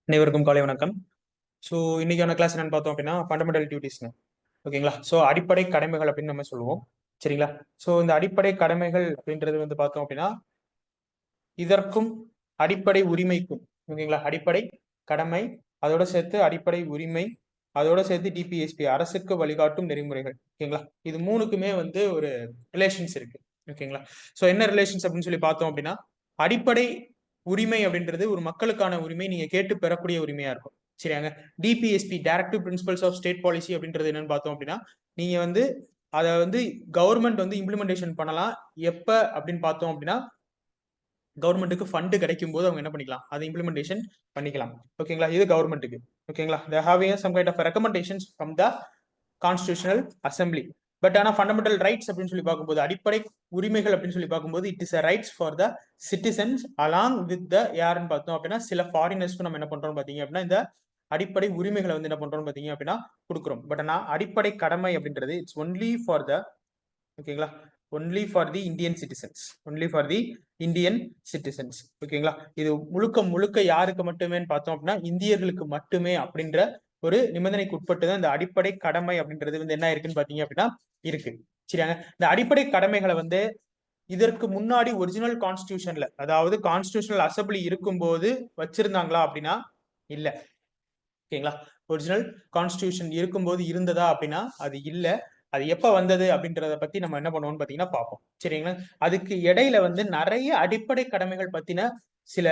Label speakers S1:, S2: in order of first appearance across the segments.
S1: அனைவருக்கும் காலை வணக்கம். ஸோ இன்னைக்கான கிளாஸ் என்னன்னு பார்த்தோம் அப்படின்னா ஃபண்டமெண்டல் டியூட்டிஸ்ங்க. ஓகேங்களா? ஸோ அடிப்படை கடமைகள் அப்படின்னு நம்ம சொல்லுவோம். சரிங்களா? ஸோ இந்த அடிப்படை கடமைகள் அப்படின்றது வந்து பார்த்தோம் அப்படின்னா இதற்கும் அடிப்படை உரிமைக்கும், ஓகேங்களா, அடிப்படை கடமை, அதோட சேர்த்து அடிப்படை உரிமை, அதோட சேர்த்து டிபிஎஸ்பி அரசுக்கு வழிகாட்டும் நெறிமுறைகள். ஓகேங்களா? இது மூணுக்குமே வந்து ஒரு ரிலேஷன்ஸ் இருக்கு. ஓகேங்களா? ஸோ என்ன ரிலேஷன்ஸ் அப்படின்னு சொல்லி பார்த்தோம் அப்படின்னா அடிப்படை உரிமை அப்படின்றது ஒரு மக்களுக்கான உரிமை, நீங்க கேட்டு பெறக்கூடிய உரிமையா இருக்கும். சரியாங்க? DPSP directive principles of state policy அப்படின்றது என்னன்னு பார்த்தோம் அப்படின்னா நீங்க வந்து அதை வந்து கவர்மெண்ட் வந்து இம்ப்ளிமெண்டேஷன் பண்ணலாம். எப்ப அப்படின்னு பார்த்தோம் அப்படின்னா கவர்மெண்ட்டுக்கு ஃபண்டு கிடைக்கும் போது அவங்க என்ன பண்ணிக்கலாம், அதை இம்ப்ளிமெண்டேஷன் பண்ணிக்கலாம். ஓகேங்களா? இது கவர்மெண்ட்டுக்கு. ஓகேங்களா? they having some kind of recommendations from the constitutional assembly. But ஆனா ஃபண்டமெண்டல் ரைட்ஸ் அப்படின்னு சொல்லி பார்க்கும்போது அடிப்படை உரிமைகள் அப்படின்னு சொல்லி பார்க்கும்போது it is a rights for the citizens along with the யாருன்னு பார்த்தோம் அப்படின்னா சில ஃபாரினர்ஸ்க்கு நம்ம என்ன பண்றோம் பாத்தீங்க அப்படின்னா இந்த அடிப்படை உரிமைகளை வந்து என்ன பண்றோம் பாத்தீங்க அப்படின்னா கொடுக்குறோம். பட் ஆனா அடிப்படை கடமை அப்படின்றது இட்ஸ் ஒன்லி ஃபார் த, ஓகேங்களா, only for the Indian citizens, only for the Indian citizens. ஓகேங்களா? இது முழுக்க முழுக்க யாருக்கு மட்டுமேன்னு பார்த்தோம் அப்படின்னா இந்தியர்களுக்கு மட்டுமே அப்படின்ற ஒரு நிபந்தனைக்கு உட்பட்டு தான் இந்த அடிப்படை கடமை அப்படின்றது வந்து என்ன இருக்குன்னு பாத்தீங்க அப்படின்னா இருக்கு. சரியாங்க? இந்த அடிப்படை கடமைகளை வந்து இதற்கு முன்னாடி ஒரிஜினல் கான்ஸ்டியூஷன்ல, அதாவது கான்ஸ்டியூஷனல் அசம்பிளி இருக்கும்போது வச்சிருந்தாங்களா அப்படின்னா இல்ல. ஓகேங்களா? ஒரிஜினல் கான்ஸ்டியூஷன் இருக்கும்போது இருந்ததா அப்படின்னா அது இல்ல. அது எப்ப வந்தது அப்படின்றத பத்தி நம்ம என்ன பண்ணுவோம்னு பாத்தீங்கன்னா பார்ப்போம். சரிங்களா? அதுக்கு இடையில வந்து நிறைய அடிப்படை கடமைகள் பத்தின சில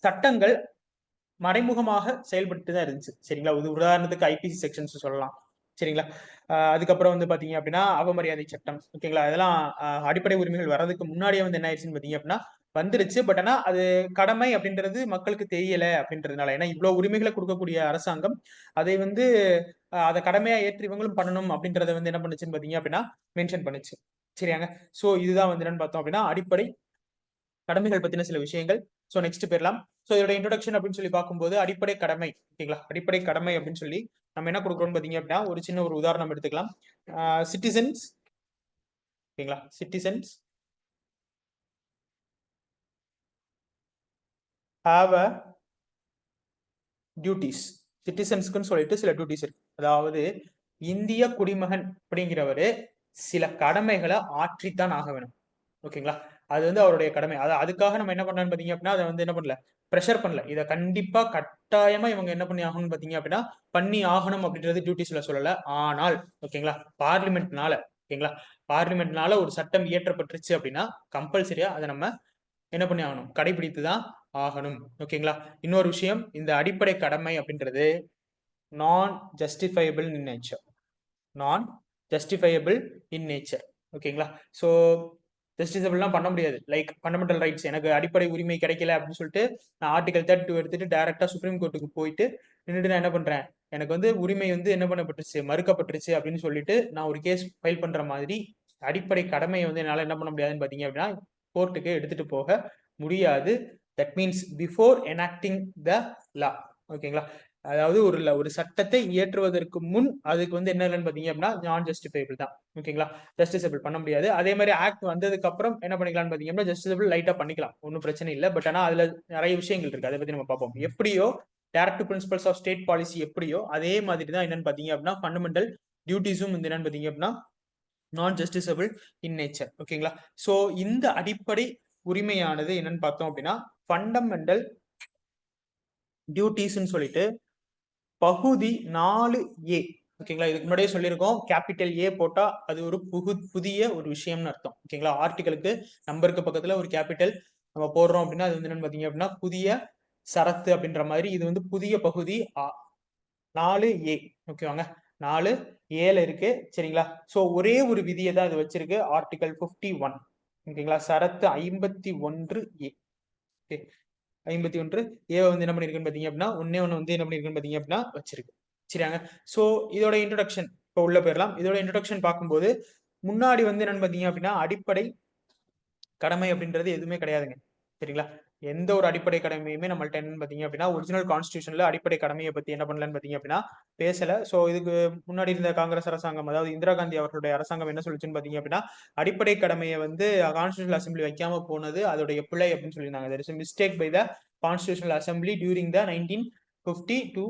S1: சட்டங்கள் மறைமுகமாக செயல்பட்டு தான் இருந்துச்சு. சரிங்களா? உதாரணத்துக்கு ஐபிசி செக்ஷன்ஸ் சொல்லலாம். சரிங்களா? அதுக்கப்புறம் வந்து பாத்தீங்க அப்படின்னா அவமரியாதை சட்டம். ஓகேங்களா? அதெல்லாம் அடிப்படை உரிமைகள் வர்றதுக்கு முன்னாடியே வந்து என்ன ஆயிடுச்சுன்னு பாத்தீங்க அப்படின்னா வந்துருச்சு. பட் ஆனா அது கடமை அப்படின்றது மக்களுக்கு தெரியல அப்படின்றதுனால, ஏன்னா இவ்வளவு உரிமைகளை கொடுக்கக்கூடிய அரசாங்கம் அதை வந்து அதை கடமையா ஏற்று இவங்களும் பண்ணணும் அப்படின்றத வந்து என்ன பண்ணுச்சுன்னு பாத்தீங்க அப்படின்னா மென்ஷன் பண்ணுச்சு. சரியாங்க? சோ இதுதான் வந்து என்னன்னு பார்த்தோம் அப்படின்னா அடிப்படை கடமைகள் பத்தின சில விஷயங்கள். சோ நெக்ஸ்ட் போயிடலாம். சோ இதோட இன்ட்ரோடக்ஷன் அப்படின்னு சொல்லி பார்க்கும்போது அடிப்படை கடமை. ஓகேங்களா? அடிப்படை கடமை அப்படின்னு சொல்லி நம்ம என்ன கொடுக்குறோம்னு பாத்தீங்க அப்படின்னா ஒரு சின்ன ஒரு உதாரணம் எடுத்துக்கலாம். சிட்டிசன்ஸ், ஓகேங்களா, சிட்டிசன்ஸ் ஹாவ் அ டியூட்டிஸ். சிட்டிசன்ஸ்க்குன்னு சொல்லிட்டு சில டியூட்டிஸ் இருக்கு. அதாவது இந்திய குடிமகன் அப்படிங்கிறவரு சில கடமைகளை ஆற்றித்தான் ஆக வேணும். ஓகேங்களா? அது வந்து அவருடைய கடமை. அதுக்காக நம்ம என்ன பண்ணலாம்னு பாத்தீங்க அப்படின்னா அதை வந்து என்ன பண்ணல, ப்ரெஷர் பண்ணல. இதை கண்டிப்பா கட்டாயமா இவங்க என்ன பண்ணி ஆகணும்னு பாத்தீங்க அப்படின்னா பண்ணி ஆகணும் அப்படின்றது டியூட்டிஸ்ல சொல்லல. ஆனால் ஓகேங்களா, பார்லிமெண்ட்னால, ஓகேங்களா, பார்லிமெண்ட்னால ஒரு சட்டம் இயற்றப்பட்டுருச்சு அப்படின்னா கம்பல்சரியா அதை நம்ம என்ன பண்ணி ஆகணும், கடைபிடித்து தான் ஆகணும். ஓகேங்களா? இன்னொரு விஷயம், இந்த அடிப்படை கடமை அப்படின்றது நான் ஜஸ்டிஃபைபிள் இன் நேச்சர், நான் ஜஸ்டிஃபைபிள் இன் நேச்சர். ஓகேங்களா? ஸோ ஜஸ்டிசபிள்லாம் பண்ண முடியாது. லைக் ஃபண்டமெண்டல் ரைட்ஸ், எனக்கு அடிப்படை உரிமை கிடைக்கல அப்படின்னு சொல்லிட்டு நான் ஆர்டிகல் 32 எடுத்துட்டு டைரக்டா சுப்ரீம் கோர்ட்டுக்கு போயிட்டு நின்றுட்டு நான் என்ன பண்றேன், எனக்கு வந்து உரிமை வந்து என்ன பண்ணப்பட்டுருச்சு, மறுக்கப்பட்டுருச்சு அப்படின்னு சொல்லிட்டு நான் ஒரு கேஸ் ஃபைல் பண்ற மாதிரி அடிப்படை கடமையை வந்து என்னால என்ன பண்ண முடியாதுன்னு பாத்தீங்க அப்படின்னா கோர்ட்டுக்கு எடுத்துட்டு போக முடியாது. தட் மீன்ஸ் பிஃபோர் எனாக்டிங் த லா. ஓகேங்களா? அதாவது ஒரு சட்டத்தை இயற்றுவதற்கு முன் அதுக்கு வந்து என்ன இல்லைன்னு பாத்தீங்க அப்படின்னா நான் ஜஸ்டிஃபைபிள் தான். ஓகேங்களா? ஜஸ்டிசபிள் பண்ண முடியாது. அதே மாதிரி ஆக்ட் வந்ததுக்கு அப்புறம் என்ன பண்ணிக்கலாம்னு பாத்தீங்கன்னா ஜஸ்டிசபிள் லைட்டா பண்ணிக்கலாம், ஒன்றும் பிரச்சனை இல்லை. பட் ஆனா அதுல நிறைய விஷயங்கள் இருக்கு, அதை பத்தி நம்ம பார்ப்போம். எப்படியோ direct principles of state policy எப்படியோ அதே மாதிரி தான் என்னன்னு பாத்தீங்க அப்படின்னா ஃபண்டமெண்டல் டியூட்டிஸும் வந்து என்னன்னு பாத்தீங்க அப்படின்னா நான் ஜஸ்டிசபிள் இன் நேச்சர். ஓகேங்களா? சோ இந்த அடிப்படை உரிமையானது என்னன்னு பார்த்தோம் அப்படின்னா ஃபண்டமெண்டல் டியூட்டிஸ்ன்னு சொல்லிட்டு பகுதி 4A. ஓகேங்களா? இதுக்கு முன்னாடியே சொல்லியிருக்கோம், கேபிட்டல் ஏ போட்டா அது ஒரு புதிய ஒரு விஷயம்னு அர்த்தம். ஓகேங்களா? ஆர்டிகளுக்கு நம்பருக்கு பக்கத்துல ஒரு கேபிட்டல் நம்ம போடுறோம் அப்படின்னா அது வந்து என்னன்னு பாத்தீங்க அப்படின்னா புதிய சரத்து அப்படின்ற மாதிரி. இது வந்து புதிய பகுதி 4A. ஓகேவாங்க? 4Aல இருக்கு. சரிங்களா? சோ ஒரே ஒரு விதியை தான் இது வச்சிருக்கு, ஆர்டிகல் 51. ஓகேங்களா? சரத்து 51A. ஓகே, 51A வந்து என்ன பண்ணிருக்குன்னு பாத்தீங்க அப்படின்னா ஒன்னே ஒண்ணு வந்து என்ன பண்ணிருக்குன்னு பாத்தீங்க அப்படின்னா வச்சிருக்கு. சரியாங்க? சோ இதோட இன்ட்ரோடக்ஷன் இப்போ உள்ள போயிடலாம். இதோட இன்ட்ரோடக்ஷன் பார்க்கும்போது முன்னாடி வந்து என்னன்னு பாத்தீங்க அப்படின்னா அடிப்படை கடமை அப்படின்றது எதுவுமே கிடையாதுங்க. சரிங்களா? எந்த ஒரு அடிப்படை கடமையுமே நம்மள்ட்ட என்னன்னு பாத்தீங்க அப்படின்னா ஒரிஜினல் கான்ஸ்டியூஷன்ல அடிப்படை கடமையை பத்தி என்ன பண்ணலன்னு பாத்தீங்க அப்படின்னா பேசல. சோ இதுக்கு முன்னாடி இருந்த காங்கிரஸ் அரசாங்கம், அதாவது இந்திரா காந்தி அவர்களுடைய அரசாங்கம் என்ன சொல்லுச்சுன்னு பாத்தீங்க அப்படின்னா அடிப்படை கடமையை வந்து கான்ஸ்டியூஷனல் அசம்பிளி வைக்காம போனது அதோடைய பிழை அப்படின்னு சொல்லியிருந்தாங்க. there is a mistake by the constitutional assembly during the 19 50 to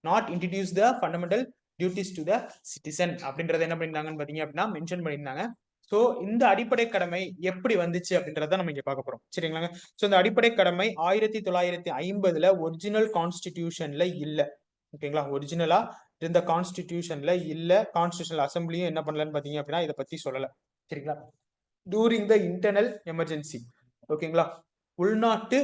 S1: not introduce the fundamental duties to the citizen அப்படின்றத என்ன பண்ணியிருந்தாங்கன்னு பாத்தீங்க அப்படின்னா மென்ஷன் பண்ணியிருந்தாங்க. சோ இந்த அடிப்படை கடமை எப்படி வந்துச்சு அப்படின்றத நம்ம இங்க பார்க்க போறோம். சரிங்களாங்க. சோ இந்த அடிப்படை கடமை 1950ல ஒரிஜினல் கான்ஸ்டிடியூஷன்ல இல்ல. ஓகேங்களா. ஒரிஜினலா இருந்த கான்ஸ்டிடியூஷன்ல இல்ல. கான்ஸ்டிடியூஷனல் அசம்பிளியும் என்ன பண்ணலன்னு பாத்தீங்க அப்படின்னா இதை பத்தி சொல்லல. சரிங்களா. டூரிங் த இன்டர்னல் எமர்ஜென்சி, ஓகேங்களா, உள்நாட்டு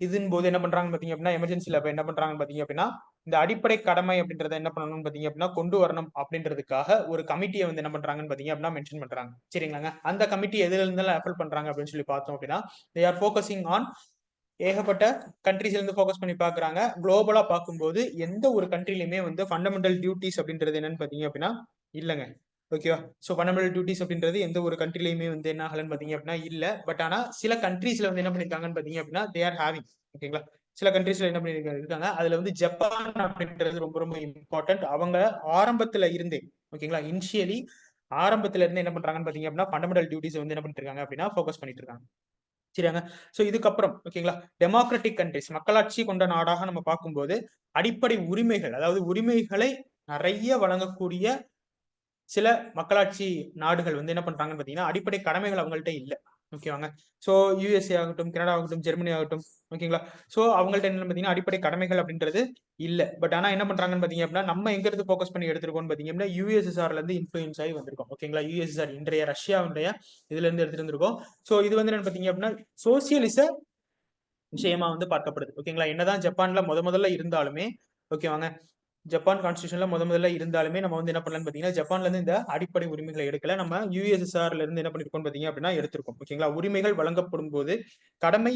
S1: இதன் போது என்ன பண்றாங்க பாத்தீங்க அப்படின்னா எமர்ஜென்சில என்ன பண்றாங்க பாத்தீங்க அப்படின்னா இந்த அடிப்படை கடமை அப்படின்றத என்ன பண்ணணும்னு பாத்தீங்க அப்படின்னா கொண்டு வரணும் அப்படின்றதுக்காக ஒரு கமிட்டியை வந்து என்ன பண்றாங்கன்னு பாத்தீங்க அப்படின்னா மென்ஷன் பண்றாங்க. சரிங்களாங்க. அந்த கமிட்டி எதுல இருந்தாலும் அஃபல் பண்றாங்க அப்படின்னு சொல்லி பார்த்தோம் அப்படின்னா தே ஆர் ஃபோக்கஸிங் ஆன் ஏகப்பட்ட கண்ட்ரிஸ்ல இருந்து ஃபோக்கஸ் பண்ணி பாக்குறாங்க. குளோபலா பார்க்கும்போது எந்த ஒரு கண்ட்ரிலுமே வந்து ஃபண்டமெண்டல் டியூட்டிஸ் அப்படின்றது என்னன்னு பாத்தீங்க அப்படின்னா இல்லைங்க. ஓகேவா. ஸோ ஃபண்டமெண்டல் டியூட்டிஸ் அப்படின்றது எந்த ஒரு கண்ட்ரிலையுமே வந்து என்ன ஆகலன்னு பாத்தீங்க அப்படின்னா இல்ல. பட் ஆனா சில கண்ட்ரீஸ்ல வந்து என்ன பண்ணிருக்காங்கன்னு பாத்தீங்க அப்படின்னா தே ஆர் ஹேவிங். ஓகேங்களா. சில கண்ட்ரீஸ்ல என்ன பண்ணிருக்காங்க அதுல வந்து ஜப்பான் அப்படின்றது ரொம்ப ரொம்ப இம்பார்ட்டன்ட். அவங்க ஆரம்பத்துல இருந்தே ஓகேங்களா இனிஷியலி ஆரம்பத்துல இருந்து என்ன பண்றாங்கன்னு பாத்தீங்க அப்படின்னா ஃபண்டமெண்டல் டியூட்டிஸ் வந்து என்ன பண்ணிட்டு இருக்காங்க அப்படின்னா ஃபோக்கஸ் பண்ணிட்டு இருக்காங்க. சரியாங்க. சோ இதுக்கப்புறம் ஓகேங்களா டெமோக்ராட்டிக் கண்ட்ரிஸ் மக்களாட்சி கொண்ட நாடாக நம்ம பார்க்கும்போது அடிப்படை உரிமைகள் அதாவது உரிமைகளை நிறைய வழங்கக்கூடிய சில மக்களாட்சி நாடுகள் வந்து என்ன பண்றாங்கன்னு பாத்தீங்கன்னா அடிப்படை கடமைகள் அவங்கள்ட்ட இல்ல. ஓகேவாங்க. சோ யூஎஸ்ஏ ஆகட்டும், கனடா ஆகட்டும், ஜெர்மனி ஆகட்டும், ஓகேங்களா. சோ அவங்கள்ட்ட என்ன பாத்தீங்கன்னா அடிப்படை கடமைகள் அப்படின்றது இல்ல. பட் ஆனா என்ன பண்றாங்கன்னு பாத்தீங்க அப்படின்னா நம்ம எங்க இருந்து ஃபோக்கஸ் பண்ணி எடுத்திருக்கோம்னு பாத்தீங்க அப்படின்னா யூஎஸ்எஸ்ஆர்ல இருந்து இன்ஃபுளுன்ஸ் ஆகி வந்திருக்கோம். ஓகேங்களா. யூஎஸ்எஸ்ஆர் இன்றைய ரஷ்யாவுடைய இதுல இருந்து எடுத்துட்டு வந்திருக்கோம். சோ இது வந்து என்ன பாத்தீங்க அப்படின்னா சோசியலிச விஷயமா வந்து பார்க்கப்படுது. ஓகேங்களா. என்னதான் ஜப்பான்ல முதல்ல இருந்தாலுமே ஓகேவாங்க ஜப்பான் கான்ஸ்டியூஷன்ல முதல்ல இருந்தாலுமே நம்ம வந்து என்ன பண்ணலாம்னு பாத்தீங்கன்னா ஜப்பான்ல இருந்து இந்த அடிப்படை உரிமைகளை எடுக்கல. நம்ம யுஎஸ்எஸ்ஆர்ல இருந்து என்ன பண்ணிருக்கோம் பாத்தீங்க அப்படின்னா எடுத்திருக்கோம். ஓகேங்களா. உரிமைகள் வழங்கப்படும் போது கடமை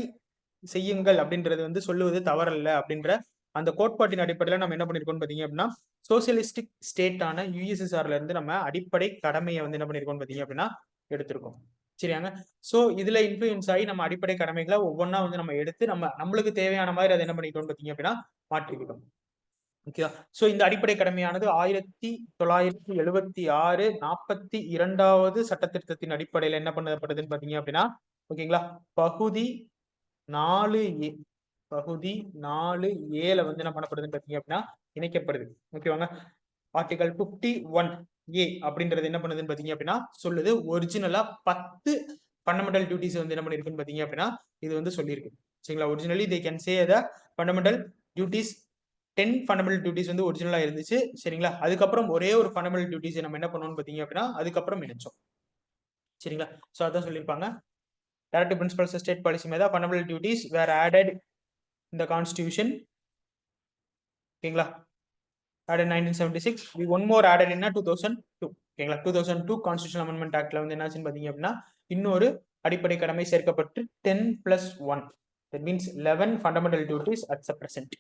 S1: செய்யுங்கள் அப்படின்றது வந்து சொல்லுவது தவறல்ல அப்படின்ற அந்த கோட்பாட்டின் அடிப்படையில நம்ம என்ன பண்ணிருக்கோம் பாத்தீங்க அப்படின்னா சோசியலிஸ்டிக் ஸ்டேட்டான யுஎஸ்எஸ்ஆர்ல இருந்து நம்ம அடிப்படை கடமையை வந்து என்ன பண்ணிருக்கோம் பாத்தீங்க அப்படின்னா எடுத்திருக்கோம். சரியாங்க. சோ இதுல இன்ஃபுளுன்ஸ் ஆகி நம்ம அடிப்படை கடமைகளை ஒவ்வொன்றா வந்து நம்ம எடுத்து நம்மளுக்கு தேவையான மாதிரி அதை என்ன பண்ணிட்டோம் பாத்தீங்க அப்படின்னா மாற்றிக்கிட்டோம். ஓகேவா. சோ இந்த அடிப்படை கடமையானது 1976 42வது சட்ட திருத்தத்தின் அடிப்படையில என்ன பண்ணப்படுதுன்னு பாத்தீங்க அப்படின்னா ஓகேங்களா பகுதி 4A பகுதி 4A வந்து என்ன பண்ணப்படுதுன்னு பாத்தீங்க அப்படின்னா இணைக்கப்படுது. ஓகேவாங்க. ஆர்டிகல் 51A அப்படின்றது என்ன பண்ணுதுன்னு பாத்தீங்க அப்படின்னா சொல்லுது ஒரிஜினலா 10 ஃபண்டமெண்டல் டியூட்டிஸ் வந்து என்ன பண்ணிருக்குன்னு பாத்தீங்க அப்படின்னா இது வந்து சொல்லியிருக்கு. சரிங்களா. Originally they can say the fundamental duties 10 fundamental duties வந்து ஒரிஜினலா இருந்துச்சு. சரிங்களா. அதுக்கப்புறம் ஒரே ஒரு ஃபண்டமெண்டல் டியூட்டிஸ் நம்ம என்ன பண்ணோம்னு பாத்தீங்க அப்படின்னா அதுக்கப்புறம் இணைச்சோம். சரிங்களா. சோ அதான் சொல்லியிருப்பாங்க. Directive principles state policy Medha fundamental duties வேர் ஆடட் இந்த கான்ஸ்டிடியூஷன். ஓகேங்களா. added 1976. We one more added in 2002. ஓகேங்களா. 2002 கான்ஸ்டிடியூஷன் அமெண்ட்மெண்ட் ஆக்ட்ல வந்து என்னாச்சுன்னு பாத்தீங்க அப்படின்னா இன்னொரு அடிப்படை கடமை சேர்க்கப்பட்டு 10+1 that means 11 fundamental duties at the present.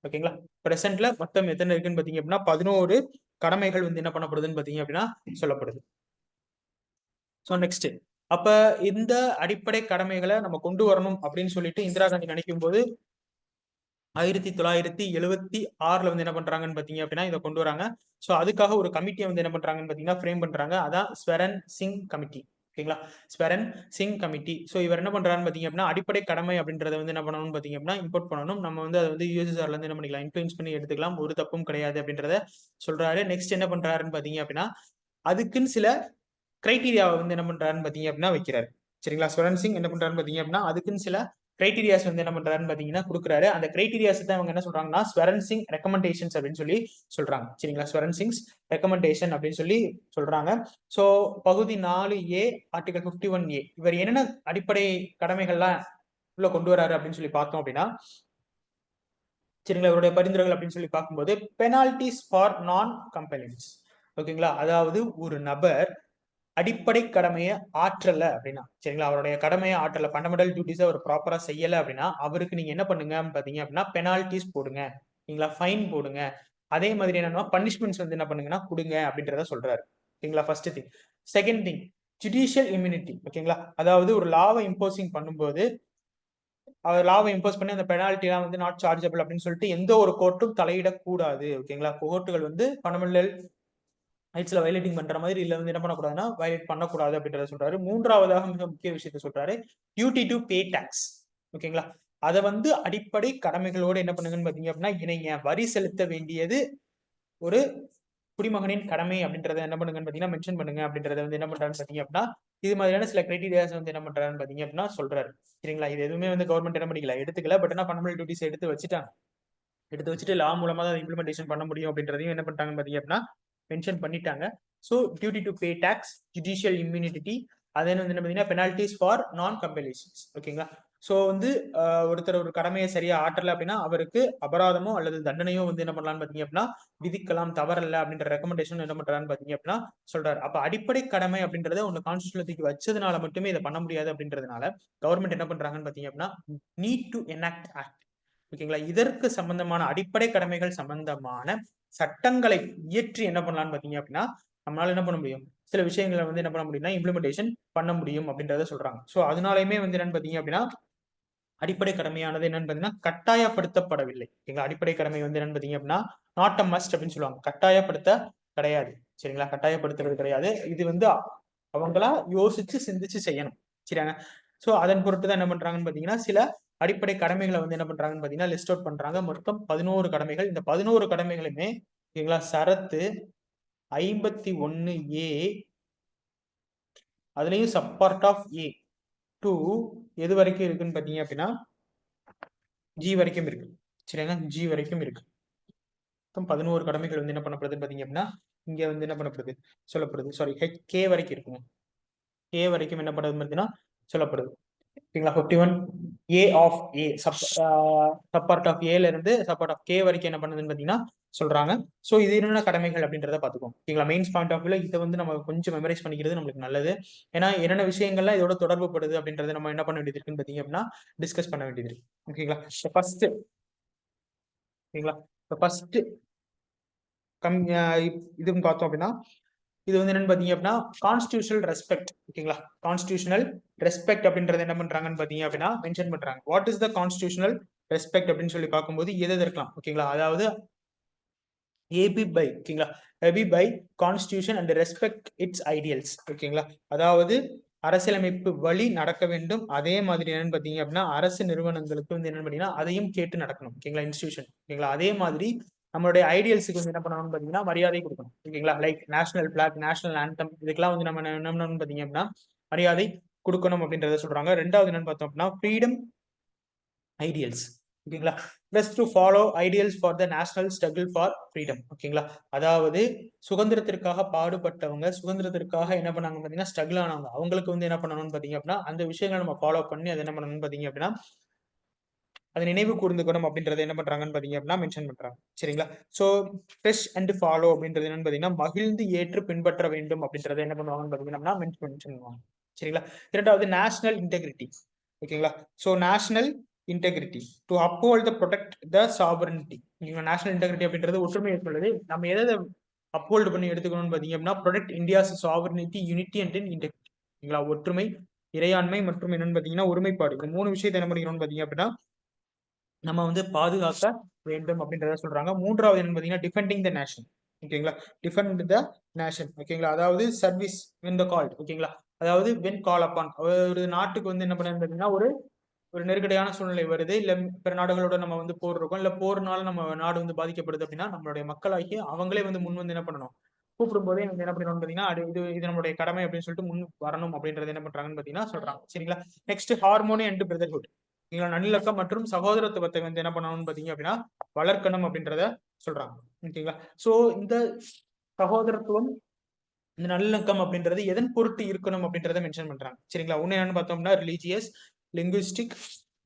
S1: ஓகேங்களா. பிரசன்ட்ல மொத்தம் எத்தனை இருக்குன்னு பாத்தீங்க அப்படின்னா 11 கடமைகள் வந்து என்ன பண்ணப்படுதுன்னு பாத்தீங்க அப்படின்னா சொல்லப்படுது. சோ நெக்ஸ்ட் அப்ப இந்த அடிப்படை கடமைகளை நம்ம கொண்டு வரணும் அப்படின்னு சொல்லிட்டு இந்திரா காந்தி நினைக்கும் போது 1976ல வந்து என்ன பண்றாங்கன்னு பாத்தீங்க அப்படின்னா இதை கொண்டு வராங்க. சோ அதுக்காக ஒரு கமிட்டியை வந்து என்ன பண்றாங்கன்னு பாத்தீங்கன்னா ஃப்ரேம் பண்றாங்க. அதான் ஸ்வரன் சிங் கமிட்டி. ஓகேங்களா. ஸ்வரன் சிங் கமிட்டி. சோ இவர் என்ன பண்றாருன்னு பாத்தீங்க அப்படின்னா அடிப்படை கடமை அப்படின்றத வந்து என்ன பண்ணணும்னு பாத்தீங்க அப்படின்னா இம்போர்ட் பண்ணணும். நம்ம வந்து அதை வந்து யூஎஸ்எஸ்ஆர்ல இருந்து என்ன பண்ணிக்கலாம் இன்ஃபுளுன்ஸ் பண்ணி எடுத்துக்கலாம். ஒரு தப்பும் கிடையாது அப்படின்றத சொல்றாரு. நெக்ஸ்ட் என்ன பண்றாருன்னு பாத்தீங்க அப்படின்னா அதுக்குன்னு சில கிரைட்டீரியாவை வந்து என்ன பண்றாருன்னு பாத்தீங்க அப்படின்னா வைக்கிறாரு. சரிங்களா. ஸ்வரன் சிங் என்ன பண்றாருன்னு பாத்தீங்க அப்படின்னா அதுக்குன்னு சில கிரைட்டீரியாஸ் வந்து என்ன பண்றாருன்னு பாத்தீங்கன்னா கொடுக்குறாரு. அந்த கிரைட்டீரியாஸ் தான் அவங்க என்ன சொல்றாங்கன்னா ஸ்வரன் சிங் ரெக்கமெண்டேஷன்ஸ் அப்படின்னு சொல்லி சொல்றாங்க. சரிங்களா. ஸ்வரன் சிங்ஸ் ரெக்கமெண்டேஷன் அப்படின்னு சொல்லி சொல்றாங்க. சோ பகுதி 4A ஆர்டிகல் 51A இவர் என்னென்ன அடிப்படை கடமைகள்லாம் உள்ள கொண்டு வராரு அப்படின்னு சொல்லி பார்த்தோம் அப்படின்னா சரிங்களா இவருடைய பரிந்துரைகள் அப்படின்னு சொல்லி பார்க்கும்போது பெனால்டிஸ் ஃபார் நான் கம்பைலன்ஸ். ஓகேங்களா. அதாவது ஒரு நபர் அடிப்படை கடமையை ஆற்றல அப்படின்னா சரிங்களா அவருடைய கடமையை ஆற்றல ஃபண்டமெண்டல் டியூட்டிஸை அவர் ப்ராப்பரா செய்யல அப்படின்னா அவருக்கு நீங்க என்ன பண்ணுங்க பாத்தீங்க அப்படின்னா பெனால்டிஸ் போடுங்க. ஓகேங்களா. ஃபைன் போடுங்க. அதே மாதிரி என்னன்னா பனிஷ்மெண்ட்ஸ் வந்து என்ன பண்ணுங்கன்னா கொடுங்க அப்படின்றத சொல்றாரு. ஓகேங்களா. First thing. Second thing judicial immunity. ஓகேங்களா. அதாவது ஒரு லாவை இம்போசிங் பண்ணும்போது அவர் லாவை இம்போஸ் பண்ணி அந்த பெனால்டி எல்லாம் வந்து நாட் சார்ஜபிள் அப்படின்னு சொல்லிட்டு எந்த ஒரு கோர்ட்டும் தலையிடக்கூடாது. ஓகேங்களா. கோர்ட்டுகள் வந்து ஃபண்டமெண்டல் ரைட்ஸ்ல வயலேட்டிங் பண்ற மாதிரி இல்ல வந்து என்ன பண்ணக்கூடாதுன்னா வயலேட் பண்ணக்கூடாது அப்படின்றத சொல்றாரு. மூன்றாவதாக மிக முக்கிய விஷயத்த சொல்றாரு டியூட்டி டு பே டாக்ஸ். ஓகேங்களா. அதை வந்து அடிப்படை கடமைகளோடு என்ன பண்ணுங்கன்னு பாத்தீங்க அப்படின்னா இணைங்க. வரி செலுத்த வேண்டியது ஒரு குடிமகனின் கடமை அப்படின்றத என்ன பண்ணுங்கன்னு பாத்தீங்கன்னா மென்ஷன் பண்ணுங்க அப்படின்றத வந்து என்ன பண்றாருன்னு பாத்தீங்க அப்படின்னா இது மாதிரியான சில கிரைட்டீரியாஸ் வந்து என்ன பண்றாருன்னு பாத்தீங்க அப்படின்னா சொல்றாரு. சரிங்களா? இது எதுவுமே வந்து கவர்மெண்ட் என்ன பண்ணிக்கல, எடுத்துக்கல. பட் என்ன ஃபண்டமெண்டல் டியூட்டிஸ் எடுத்து வச்சுட்டாங்க. எடுத்து வச்சுட்டு லா மூலமா தான் இம்ப்ளிமெண்டேஷன் பண்ண முடியும் அப்படின்றதையும் என்ன பண்ணிட்டாங்கன்னு பாத்தீங்க அப்படின்னா மென்ஷன் பண்ணிட்டாங்க. So duty to pay tax, judicial immunity, அதே வந்து என்ன பாத்தீங்கன்னா பெனால்டிஸ் ஃபார் நான் கம்பெலேஷன்ஸ். ஓகேங்களா? ஸோ வந்து ஒருத்தர் ஒரு கடமையை சரியா ஆற்றல அப்படின்னா அவருக்கு அபராதமோ அல்லது தண்டனையோ வந்து என்ன பண்ணலாம்னு பாத்தீங்க அப்படின்னா விதிக்கலாம், தவறல்ல அப்படின்ற ரெக்கமெண்டேஷன் என்ன பண்றாருன்னு பாத்தீங்க அப்படின்னா சொல்றாரு. அப்ப அடிப்படை கடமை அப்படின்றத ஒண்ணு கான்ஸ்டியூஷன்ல வச்சதுனால மட்டுமே இதை பண்ண முடியாது அப்படின்றதுனால கவர்மெண்ட் என்ன பண்றாங்கன்னு பாத்தீங்க அப்படின்னா நீட் டு எனாக்ட் ஆக்ட். ஓகேங்களா? இதற்கு சம்பந்தமான அடிப்படை கடமைகள் சம்பந்தமான சட்டங்களை இயற்றி என்ன பண்ணலாம்னு பாத்தீங்க அப்படின்னா நம்மளால என்ன பண்ண முடியும், சில விஷயங்களை வந்து என்ன பண்ண முடியும்னா இம்ப்ளிமெண்டேஷன் பண்ண முடியும் அப்படின்றத சொல்றாங்க. ஸோ அதனாலயுமே வந்து என்னன்னு பாத்தீங்க அப்படின்னா அடிப்படை கடமையானது என்னன்னு பாத்தீங்கன்னா கட்டாயப்படுத்தப்படவில்லை. ஓகேங்களா? அடிப்படை கடமை வந்து என்னன்னு பாத்தீங்க அப்படின்னா நாட் அ மஸ்ட் அப்படின்னு சொல்லுவாங்க. கட்டாயப்படுத்த கிடையாது. சரிங்களா? கட்டாயப்படுத்துறது கிடையாது. இது வந்து அவங்களா யோசிச்சு சிந்திச்சு செய்யணும். சரியாங்க? ஸோ அதன் பொருட்டு தான் என்ன பண்றாங்கன்னு பாத்தீங்கன்னா சில அடிப்படை கடமைகளை வந்து என்ன பண்றாங்கன்னு பாத்தீங்கன்னா லிஸ்ட் அவுட் பண்றாங்க. மொத்தம் 11 கடமைகள். இந்த 11 கடமைகளுமே ஓகேங்களா சரத்து 51A அதுலயும் சப்பார்ட் ஆஃப் ஏ டு எது வரைக்கும் இருக்குன்னு பாத்தீங்க அப்படின்னா ஜி வரைக்கும் இருக்கு. சரிங்க? ஜி வரைக்கும் இருக்கு. மொத்தம் 11 கடமைகள் வந்து என்ன பண்ணப்படுதுன்னு பாத்தீங்க அப்படின்னா இங்க வந்து என்ன பண்ணப்படுது சொல்லப்படுது. சாரி, கே வரைக்கும் இருக்குங்க. கே வரைக்கும் என்ன பண்ணுறது பார்த்தீங்கன்னா சொல்லப்படுது. ஓகேங்களா? 51A ஆஃப் ஏ சப்பார்ட் ஆஃப் ஏல இருந்து சப்பார்ட் ஆஃப் கே வரைக்கும் என்ன பண்ணுதுன்னு பாத்தீங்கன்னா சொல்றாங்க. ஸோ இது என்னென்ன கடமைகள் அப்படின்றத பார்த்துக்கோம். ஓகேங்களா? மெயின்ஸ் பாயிண்ட் ஆஃப் வியூல இதை வந்து நம்ம கொஞ்சம் மெமரைஸ் பண்ணிக்கிறது நம்மளுக்கு நல்லது. ஏன்னா என்னென்ன விஷயங்கள்லாம் இதோட தொடர்பு படுது அப்படின்றத நம்ம என்ன பண்ண வேண்டியது இருக்குன்னு பாத்தீங்க அப்படின்னா டிஸ்கஸ் பண்ண வேண்டியது இருக்கு. ஓகேங்களா? ஃபர்ஸ்ட் ஓகேங்களா ஃபர்ஸ்ட் இதுன்னு பார்த்தோம் அப்படின்னா இது வந்து என்னன்னு பாத்தீங்க அப்படின்னா கான்ஸ்டியூஷனல் ரெஸ்பெக்ட். ஓகேங்களா? கான்ஸ்டியூஷனல் ரெஸ்பெக்ட் அப்படின்றது என்ன பண்றாங்கன்னு பாத்தீங்க அப்படின்னா மென்ஷன் பண்றாங்க. What is the constitutional respect அப்படின்னு சொல்லி பார்க்கும்போது எது இருக்கலாம். ஓகேங்களா? அதாவது ஏபி பை ஓகேங்களா abide by constitution and respect its ideals. ஓகேங்களா? அதாவது அரசியலமைப்பு வழி நடக்க வேண்டும். அதே மாதிரி என்னன்னு பாத்தீங்க அப்படின்னா அரசு நிறுவனங்களுக்கு வந்து என்னன்னு பாத்தீங்கன்னா அதையும் கேட்டு நடக்கணும். ஓகேங்களா? இன்ஸ்டிடியூஷன். ஓகேங்களா? அதே மாதிரி நம்மளுடைய ஐடியல்ஸுக்கு வந்து என்ன பண்ணணும்னு பாத்தீங்கன்னா மரியாதை கொடுக்கணும். ஓகேங்களா? Like national flag, national anthem, இதுக்கெல்லாம் வந்து நம்ம என்ன பண்ணணும்னு பாத்தீங்க அப்படின்னா மரியாதை கொடுக்கணும் அப்படின்றத சொல்றாங்க. ரெண்டாவது என்னன்னு பார்த்தோம் அப்படின்னா ஃப்ரீடம் ஐடியல்ஸ். ஓகேங்களா? Plus to follow ideals for the national struggle for freedom. ஓகேங்களா? அதாவது சுதந்திரத்திற்காக பாடுபட்டவங்க, சுதந்திரத்திற்காக என்ன பண்ணாங்க பாத்தீங்கன்னா ஸ்ட்ரகிள் ஆனவங்க, அவங்களுக்கு வந்து என்ன பண்ணணும்னு பாத்தீங்க அப்படின்னா அந்த விஷயங்களை நம்ம ஃபாலோ பண்ணி அதை என்ன பண்ணணும்னு பாத்தீங்க அப்படின்னா அதை நினைவு கூர்ந்துக்கணும் அப்படின்றத என்ன பண்றாங்கன்னு பாத்தீங்க அப்படின்னா மென்ஷன் பண்றாங்க. சரிங்களா? சோ ஃப்ரெஷ் அண்ட் ஃபாலோ அப்படின்றது என்னன்னு பாத்தீங்கன்னா மகிழ்ந்து ஏற்று பின்பற்ற வேண்டும் அப்படின்றத என்ன பண்ணுவாங்கன்னு பாத்தீங்கன்னா மென்ஷன் பண்ணுவாங்க. சரிங்களா? இரண்டாவது நேஷனல் இன்டெகிரிட்டி. ஓகேங்களா? So national integrity to uphold the protect the sovereignty. National integrity அப்படின்றது ஒற்றுமையை சொல்லுது. நம்ம எதை அப்போல்ட் பண்ணி எடுத்துக்கணும்னு பாத்தீங்க அப்படின்னா protect India's sovereignty, unity and integrity. ஓகேங்களா? ஒற்றுமை, இறையாண்மை மற்றும் என்னன்னு பாத்தீங்கன்னா ஒருமைப்பாடு. இந்த மூணு விஷயத்தை என்ன பண்ணிக்கணும்னு பாத்தீங்க அப்படின்னா நம்ம வந்து பாதுகாக்க வேண்டும் அப்படின்றத சொல்றாங்க. மூன்றாவது என்ன பாத்தீங்கன்னா டிஃபெண்டிங் த நேஷன். ஓகேங்களா? Defend the nation. ஓகேங்களா? அதாவது சர்வீஸ் வென் த கால்ட். ஓகேங்களா? அதாவது வென் கால் அப்பான். ஒரு நாட்டுக்கு வந்து என்ன பண்ணுறது பாத்தீங்கன்னா ஒரு நெருக்கடியான சூழ்நிலை வருது, இல்ல பிற நாடுகளோட நம்ம வந்து போர் இருக்கும், இல்ல போர்னால நம்ம நாடு வந்து பாதிக்கப்படுது அப்படின்னா நம்மளுடைய மக்களாகி அவங்களே வந்து முன் வந்து என்ன பண்ணணும், கூப்பிடும் போதே வந்து என்ன பண்ணணும் பாத்தீங்கன்னா இது நம்மளுடைய கடமை அப்படின்னு சொல்லிட்டு முன் வரணும் அப்படின்றது என்ன பண்றாங்கன்னு பாத்தீங்கன்னா சொல்றாங்க. சரிங்களா? Next harmony and brotherhood. நல்லிணக்கம் மற்றும் சகோதரத்துவத்தை வந்து என்ன பண்ணணும்னு பாத்தீங்க அப்படின்னா வளர்க்கணும் அப்படின்றத சொல்றாங்க. ஓகேங்களா? சோ இந்த சகோதரத்துவம், இந்த நல்லிணக்கம் அப்படின்றது எதன் பொருட்டு இருக்கணும் அப்படின்றத மென்ஷன் பண்றாங்க. சரிங்களா? ஒண்ணு என்னன்னு பார்த்தோம்னா ரிலீஜியஸ், லிங்குவிஸ்டிக்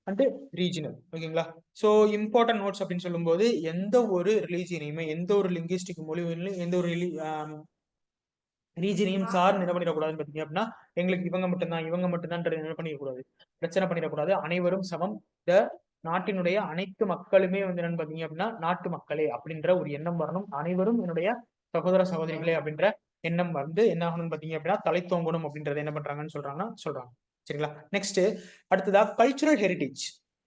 S1: அண்ட் ரீஜனல். ஓகேங்களா? சோ இம்பார்ட்டன்ட் நோட்ஸ் அப்படின்னு சொல்லும்போது எந்த ஒரு ரிலீஜியனையுமே, எந்த ஒரு லிங்குவிஸ்டிக் மொழியிலும், எந்த ஒரு ரீஜனையும் சார்ந்து என்ன பண்ணிடக்கூடாதுன்னு பாத்தீங்க அப்படின்னா எங்களுக்கு இவங்க மட்டும்தான் இவங்க மட்டும்தான் என்ன பண்ணிடக்கூடாது, பிரச்சனை பண்ணிடக்கூடாது. அனைவரும் சமம். இந்த நாட்டினுடைய அனைத்து மக்களுமே வந்து என்னன்னு பாத்தீங்க அப்படின்னா நாட்டு மக்களே அப்படின்ற ஒரு எண்ணம் வரணும். அனைவரும் என்னுடைய சகோதர சகோதரிகளே அப்படின்ற எண்ணம் வந்து என்ன ஆகணும்னு பாத்தீங்க அப்படின்னா தலை தோங்கணும் அப்படின்றத என்ன பண்றாங்கன்னு சொல்றாங்க. சரிங்களா? நெக்ஸ்ட் அடுத்ததா கல்ச்சுரல் ஹெரிட்டேஜ்.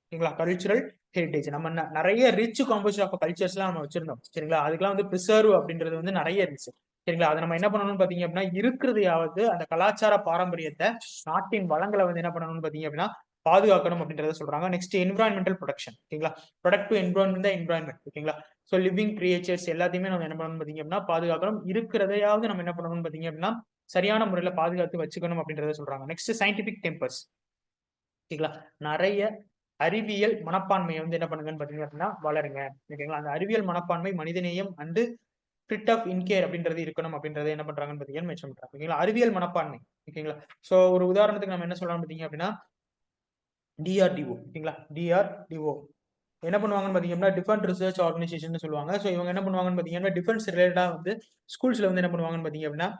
S1: சரிங்களா? கல்ச்சுரல் ஹெரிட்டேஜ் நம்ம நிறைய ரிச் காம்போசிஷன் ஆஃப் கல்ச்சர்ஸ் எல்லாம் நம்ம வச்சிருந்தோம். சரிங்களா? அதுக்கெல்லாம் வந்து பிரிசர்வ் அப்படின்றது வந்து நிறைய இருந்துச்சு. சரிங்களா? அதை நம்ம என்ன பண்ணணும்னு பாத்தீங்க அப்படின்னா இருக்கிறதையாவது அந்த கலாச்சார பாரம்பரியத்தை, நாட்டின் வளங்களை வந்து என்ன பண்ணணும்னு பாத்தீங்க அப்படின்னா பாதுகாக்கணும் அப்படின்றத சொல்றாங்க. Next environmental production. ஓகேங்களா, ப்ரொடக்ட் டு என்விரான்மெண்ட் தான் என்விரான்மெண்ட். ஓகேங்களா, ஸோ லிவிங் கிரியேச்சர்ஸ் எல்லாத்தையுமே நம்ம என்ன பண்ணணும் பார்த்தீங்க அப்படின்னா பாதுகாக்கணும். இருக்கிறதையாவது நம்ம என்ன பண்ணணும்னு பார்த்தீங்க அப்படின்னா சரியான முறையில் பாதுகாத்து வச்சுக்கணும் அப்படின்றத சொல்றாங்க. Next scientific tempers. ஓகேங்களா, நிறைய அறிவியல் மனப்பான்மையை வந்து என்ன பண்ணுங்கன்னு பார்த்தீங்க அப்படின்னா வளருங்க. ஓகேங்களா, அந்த அறிவியல் மனப்பான்மை மனிதநேயம் அண்டு ஃபிட் ஆஃப் இன்கேர் அப்படின்றது இருக்கணும் அப்படின்றத என்ன பண்றாங்கன்னு பார்த்தீங்கன்னா மென்ஷன் பண்றாங்க. ஓகேங்களா, அறிவியல் மனப்பான்மை. ஓகேங்களா, ஸோ ஒரு உதாரணத்துக்கு நம்ம என்ன சொல்லலாம் பார்த்தீங்க அப்படின்னா டிஆர்டிஓ. ஓகேங்களா, டிஆர்டிஓ என்ன பண்ணுவாங்கன்னு பார்த்தீங்கன்னா டிஃபென்ஸ் ரிசர்ச் ஆர்கனைசேஷன் சொல்லுவாங்க. ஸோ இவங்க என்ன பண்ணுவாங்கன்னு பார்த்தீங்கன்னா டிஃபென்ஸ் ரிலேட்டடாக வந்து ஸ்கூல்ஸ்ல வந்து என்ன பண்ணுவாங்கன்னு பார்த்தீங்க அப்படின்னா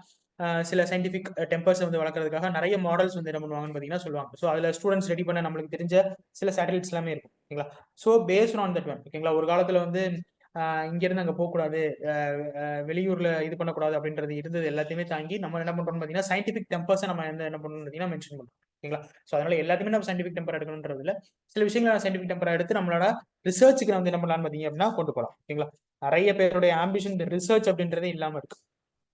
S1: சில சயின்டிபிக் டெம்பர்ஸ் வந்து வளர்க்கறதுக்காக நிறைய மாடல்ஸ் வந்து என்ன பண்ணுவாங்கன்னு பார்த்தீங்கன்னா சொல்லுவாங்க. ஸோ அதில் ஸ்டூடெண்ட்ஸ் ரெடி பண்ண நம்மளுக்கு தெரிஞ்ச சில சேட்டலைட்ஸ் எல்லாமே இருக்கும். ஓகேங்களா, so based on that one. ஓகேங்களா, ஒரு காலத்தில் வந்து இங்கிருந்து அங்கே போகக்கூடாது, வெளியூர்ல இது பண்ணக்கூடாது அப்படின்றது இருந்தது எல்லாத்தையுமே தாங்கி நம்ம என்ன பண்றோம்னு பார்த்தீங்கன்னா சயின்டிபிக் டெம்பர்ஸை நம்ம என்ன பண்ணணும்னு பார்த்தீங்கன்னா மென்ஷன் பண்ணுறோம். ஓகேங்களா, ஸோ அதனால எல்லாத்தையுமே நம்ம சயின்டிபிக் டெம்பர் எடுக்கணுன்றதுல சில விஷயங்களை சயின்டிபிக் டெம்பர் எடுத்து நம்மளோட ரிசர்ச்சுக்கு வந்து என்ன பண்ணலாம்னு பார்த்தீங்க அப்படின்னா கொண்டு போகலாம். ஓகேங்களா, நிறைய பேருடைய ஆம்பிஷன் ரிசர்ச் அப்படின்றதே இல்லாமல் இருக்கு.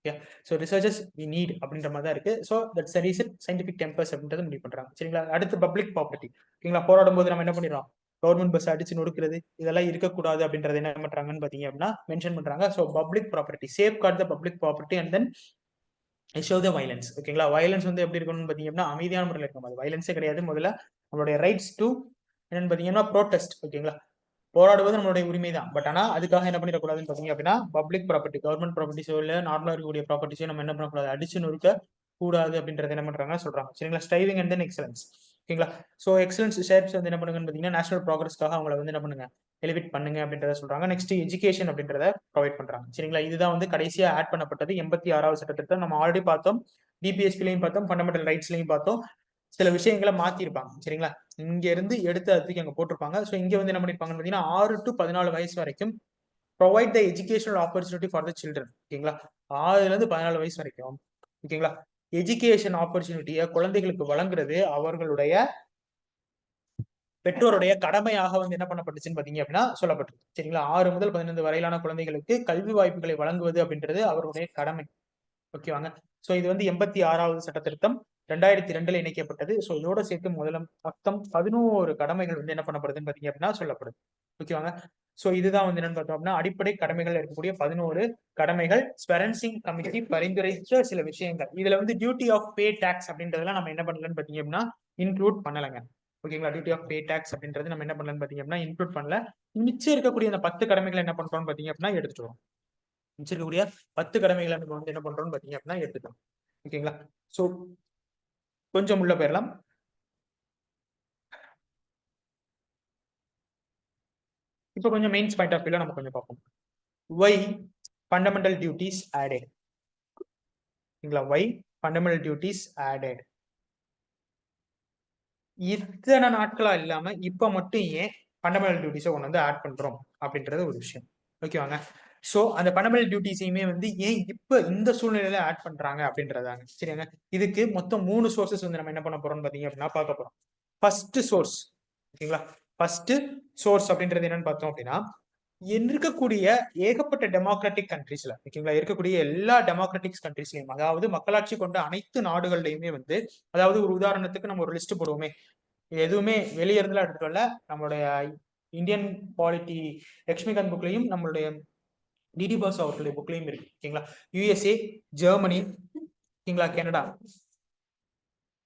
S1: Okay, so researches we need அப்படின்ற மாதிரி தான் இருக்கு. So that's reason scientific tempers அப்படின்றத முடிவு பண்றாங்க. சரிங்களா, அடுத்து பப்ளிக் ப்ராப்பர்ட்டி. ஓகேங்களா, போராடும் போது நம்ம என்ன பண்ணிடுறோம், கவர்மெண்ட் பஸ் அடிச்சு நொடுக்கிறது இதெல்லாம் இருக்கக்கூடாது அப்படின்றது என்ன பண்றாங்கன்னு பார்த்தீங்க அப்படின்னா மென்ஷன் பண்றாங்க. So public property, safe card the public property and then show the violence. ஓகேங்களா, வயலன்ஸ் வந்து எப்படி இருக்கணும்னு பார்த்தீங்க அப்படின்னா அமைதியான முறையில் இருக்கணும். அது வயலன்ஸே கிடையாது. முதல்ல நம்மளுடைய ரைட்ஸ் டு என்னன்னு பார்த்தீங்கன்னா ப்ரோட்டஸ்ட். ஓகேங்களா, போராடுவது நம்மளுடைய உரிமை தான். பட் ஆனால் அதுக்காக என்ன பண்ணிடக்கூடாதுன்னு பார்த்தீங்க அப்படின்னா பப்ளிக் ப்ராப்பர்ட்டி, கவர்மெண்ட் ப்ராப்பர்ட்டிஸோ இல்லை நார்மலாக இருக்கக்கூடிய ப்ராப்பர்ட்டிஸோ நம்ம என்ன பண்ணக்கூடாது, அடிச்சு நொறுக்க கூடாது அப்படின்றத என்ன பண்றாங்க சொல்றாங்க. சரிங்களா, ஸ்ட்ரைவிங் அண்ட் தென் எக்ஸலன்ஸ். ஓகேங்களா, ஸோ எக்ஸலன்ஸ் ஷேப்ஸ் வந்து என்ன பண்ணுங்கன்னு பார்த்தீங்கன்னா நேஷனல் ப்ராக்ரஸ்க்காக அவங்களை வந்து என்ன பண்ணுங்க எலிவேட் பண்ணுங்க அப்படின்றத சொல்றாங்க. நெக்ஸ்ட் எஜுகேஷன் அப்படின்றத ப்ரொவைட் பண்றாங்க. சரிங்களா, இதுதான் வந்து கடைசியா ஆட் பண்ணப்பட்டது 86வது சட்டத்திட்டம். நம்ம ஆல்ரெடி பார்த்தோம், டிபிஎஸ்பிலையும் பார்த்தோம், ஃபண்டமெண்டல் ரைட்ஸ்லையும் பார்த்தோம். சில விஷயங்களை மாத்திருப்பாங்க. சரிங்களா, இங்க இருந்து எடுத்து அதுக்கு அங்க போட்டிருப்பாங்க. ஸோ இங்க வந்து என்ன பண்ணிருப்பாங்கன்னு பார்த்தீங்கன்னா 6 to 14 வயசு வரைக்கும் provide the educational opportunity for the children. ஓகேங்களா, 6ல இருந்து 14 வயசு வரைக்கும் ஓகேங்களா எஜுகேஷன் ஆப்பர்ச்சுனிட்டியை குழந்தைகளுக்கு வழங்குறது அவர்களுடைய பெற்றோருடைய கடமையாக வந்து என்ன பண்ணப்பட்டுச்சுன்னு பாத்தீங்க அப்படின்னா சொல்லப்பட்டிருக்கு. சரிங்களா, 6 முதல் 15 வரையிலான குழந்தைகளுக்கு கல்வி வாய்ப்புகளை வழங்குவது அப்படின்றது அவருடைய கடமை. ஓகேவாங்க, ஸோ இது வந்து 86வது சட்ட திருத்தம் 2002ல இணைக்கப்பட்டது. ஸோ இதோட சேர்த்து முதல்ல மொத்தம் 11 கடமைகள் வந்து என்ன பண்ணப்படுதுன்னு பாத்தீங்க அப்படின்னா சொல்லப்படுது. ஓகேவாங்க, ஸோ இதுதான் வந்து என்னன்னு பார்த்தோம் அப்படின்னா அடிப்படை கடமைகள் இருக்கக்கூடிய 11 கடமைகள். ஸ்பெரன்சிங் கமிட்டி பரிந்துரைத்த சில விஷயங்கள். இதுல வந்து டியூட்டி ஆஃப் பே டாக்ஸ் அப்படின்றதெல்லாம் நம்ம என்ன பண்ணலன்னு பாத்தீங்க அப்படின்னா இன்க்ளூட் பண்ணலங்க. ஓகேங்களா, டியூட்டி ஆஃப் பே டாக்ஸ் அப்படின்றது நம்ம என்ன பண்ணலன்னு பாத்தீங்க அப்படின்னா இன்க்ளூட் பண்ணல. மிச்சம் இருக்கக்கூடிய அந்த 10 கடமைகள் என்ன பண்றோம்னு பாத்தீங்க அப்படின்னா எடுத்துட்டு வரோம். மிச்சம் இருக்கக்கூடிய 10 கடமைகளை நம்ம வந்து என்ன பண்றோம்னு பாத்தீங்க அப்படின்னா எடுத்துட்டோம். ஓகேங்களா, ஸோ கொஞ்சம் உள்ள போயிடலாம். இப்போ கொஞ்சம் மெயின்ஸ் பாயிண்ட் ஆஃப் வியூல நம்ம கொஞ்சம் பார்ப்போம். Why fundamental duties added? Why fundamental duties added? இத்தனை நாட்களா இல்லாம இப்ப மட்டும் ஏன் ஃபண்டமெண்டல் டியூட்டிஸை கொண்டு வந்து ஆட் பண்றோம் அப்படின்றது ஒரு விஷயம். ஓகேவாங்க, சோ அந்த ஃபண்டமெண்டல் டியூட்டிஸையுமே வந்து ஏன் இப்ப இந்த சூழ்நிலையில ஆட் பண்றாங்க அப்படின்றதாங்க. சரிங்க, இதுக்கு மொத்தம் 3 சோர்சஸ் வந்து நம்ம என்ன பண்ண போறோம்னு பாத்தீங்க அப்படின்னா பார்க்க போறோம். First source. ஓகேங்களா, ஃபர்ஸ்ட் சோர்ஸ் அப்படின்றது என்னன்னு பார்த்தோம் அப்படின்னா இருக்கக்கூடிய ஏகப்பட்ட டெமோக்ராட்டிக் கண்ட்ரீஸ்ல, ஓகேங்களா, இருக்கக்கூடிய எல்லா டெமோக்ராட்டிக் கண்ட்ரீஸ்லயும், அதாவது மக்களாட்சி கொண்ட அனைத்து நாடுகள்லயுமே வந்து, அதாவது ஒரு உதாரணத்துக்கு நம்ம ஒரு லிஸ்ட் போடுவோமே, எதுவுமே வெளியே இருந்துலாம் எடுத்துட்டு வரல, நம்மளுடைய இந்தியன் பாலிட்டி லட்சுமிகாந்த் புக்லையும் நம்மளுடைய டிடி பாஸ் அவர்களுடைய புக்லையும் இருக்கு. ஓகேங்களா, யூஎஸ்ஏ, ஜெர்மனி, ஓகேங்களா, கனடா,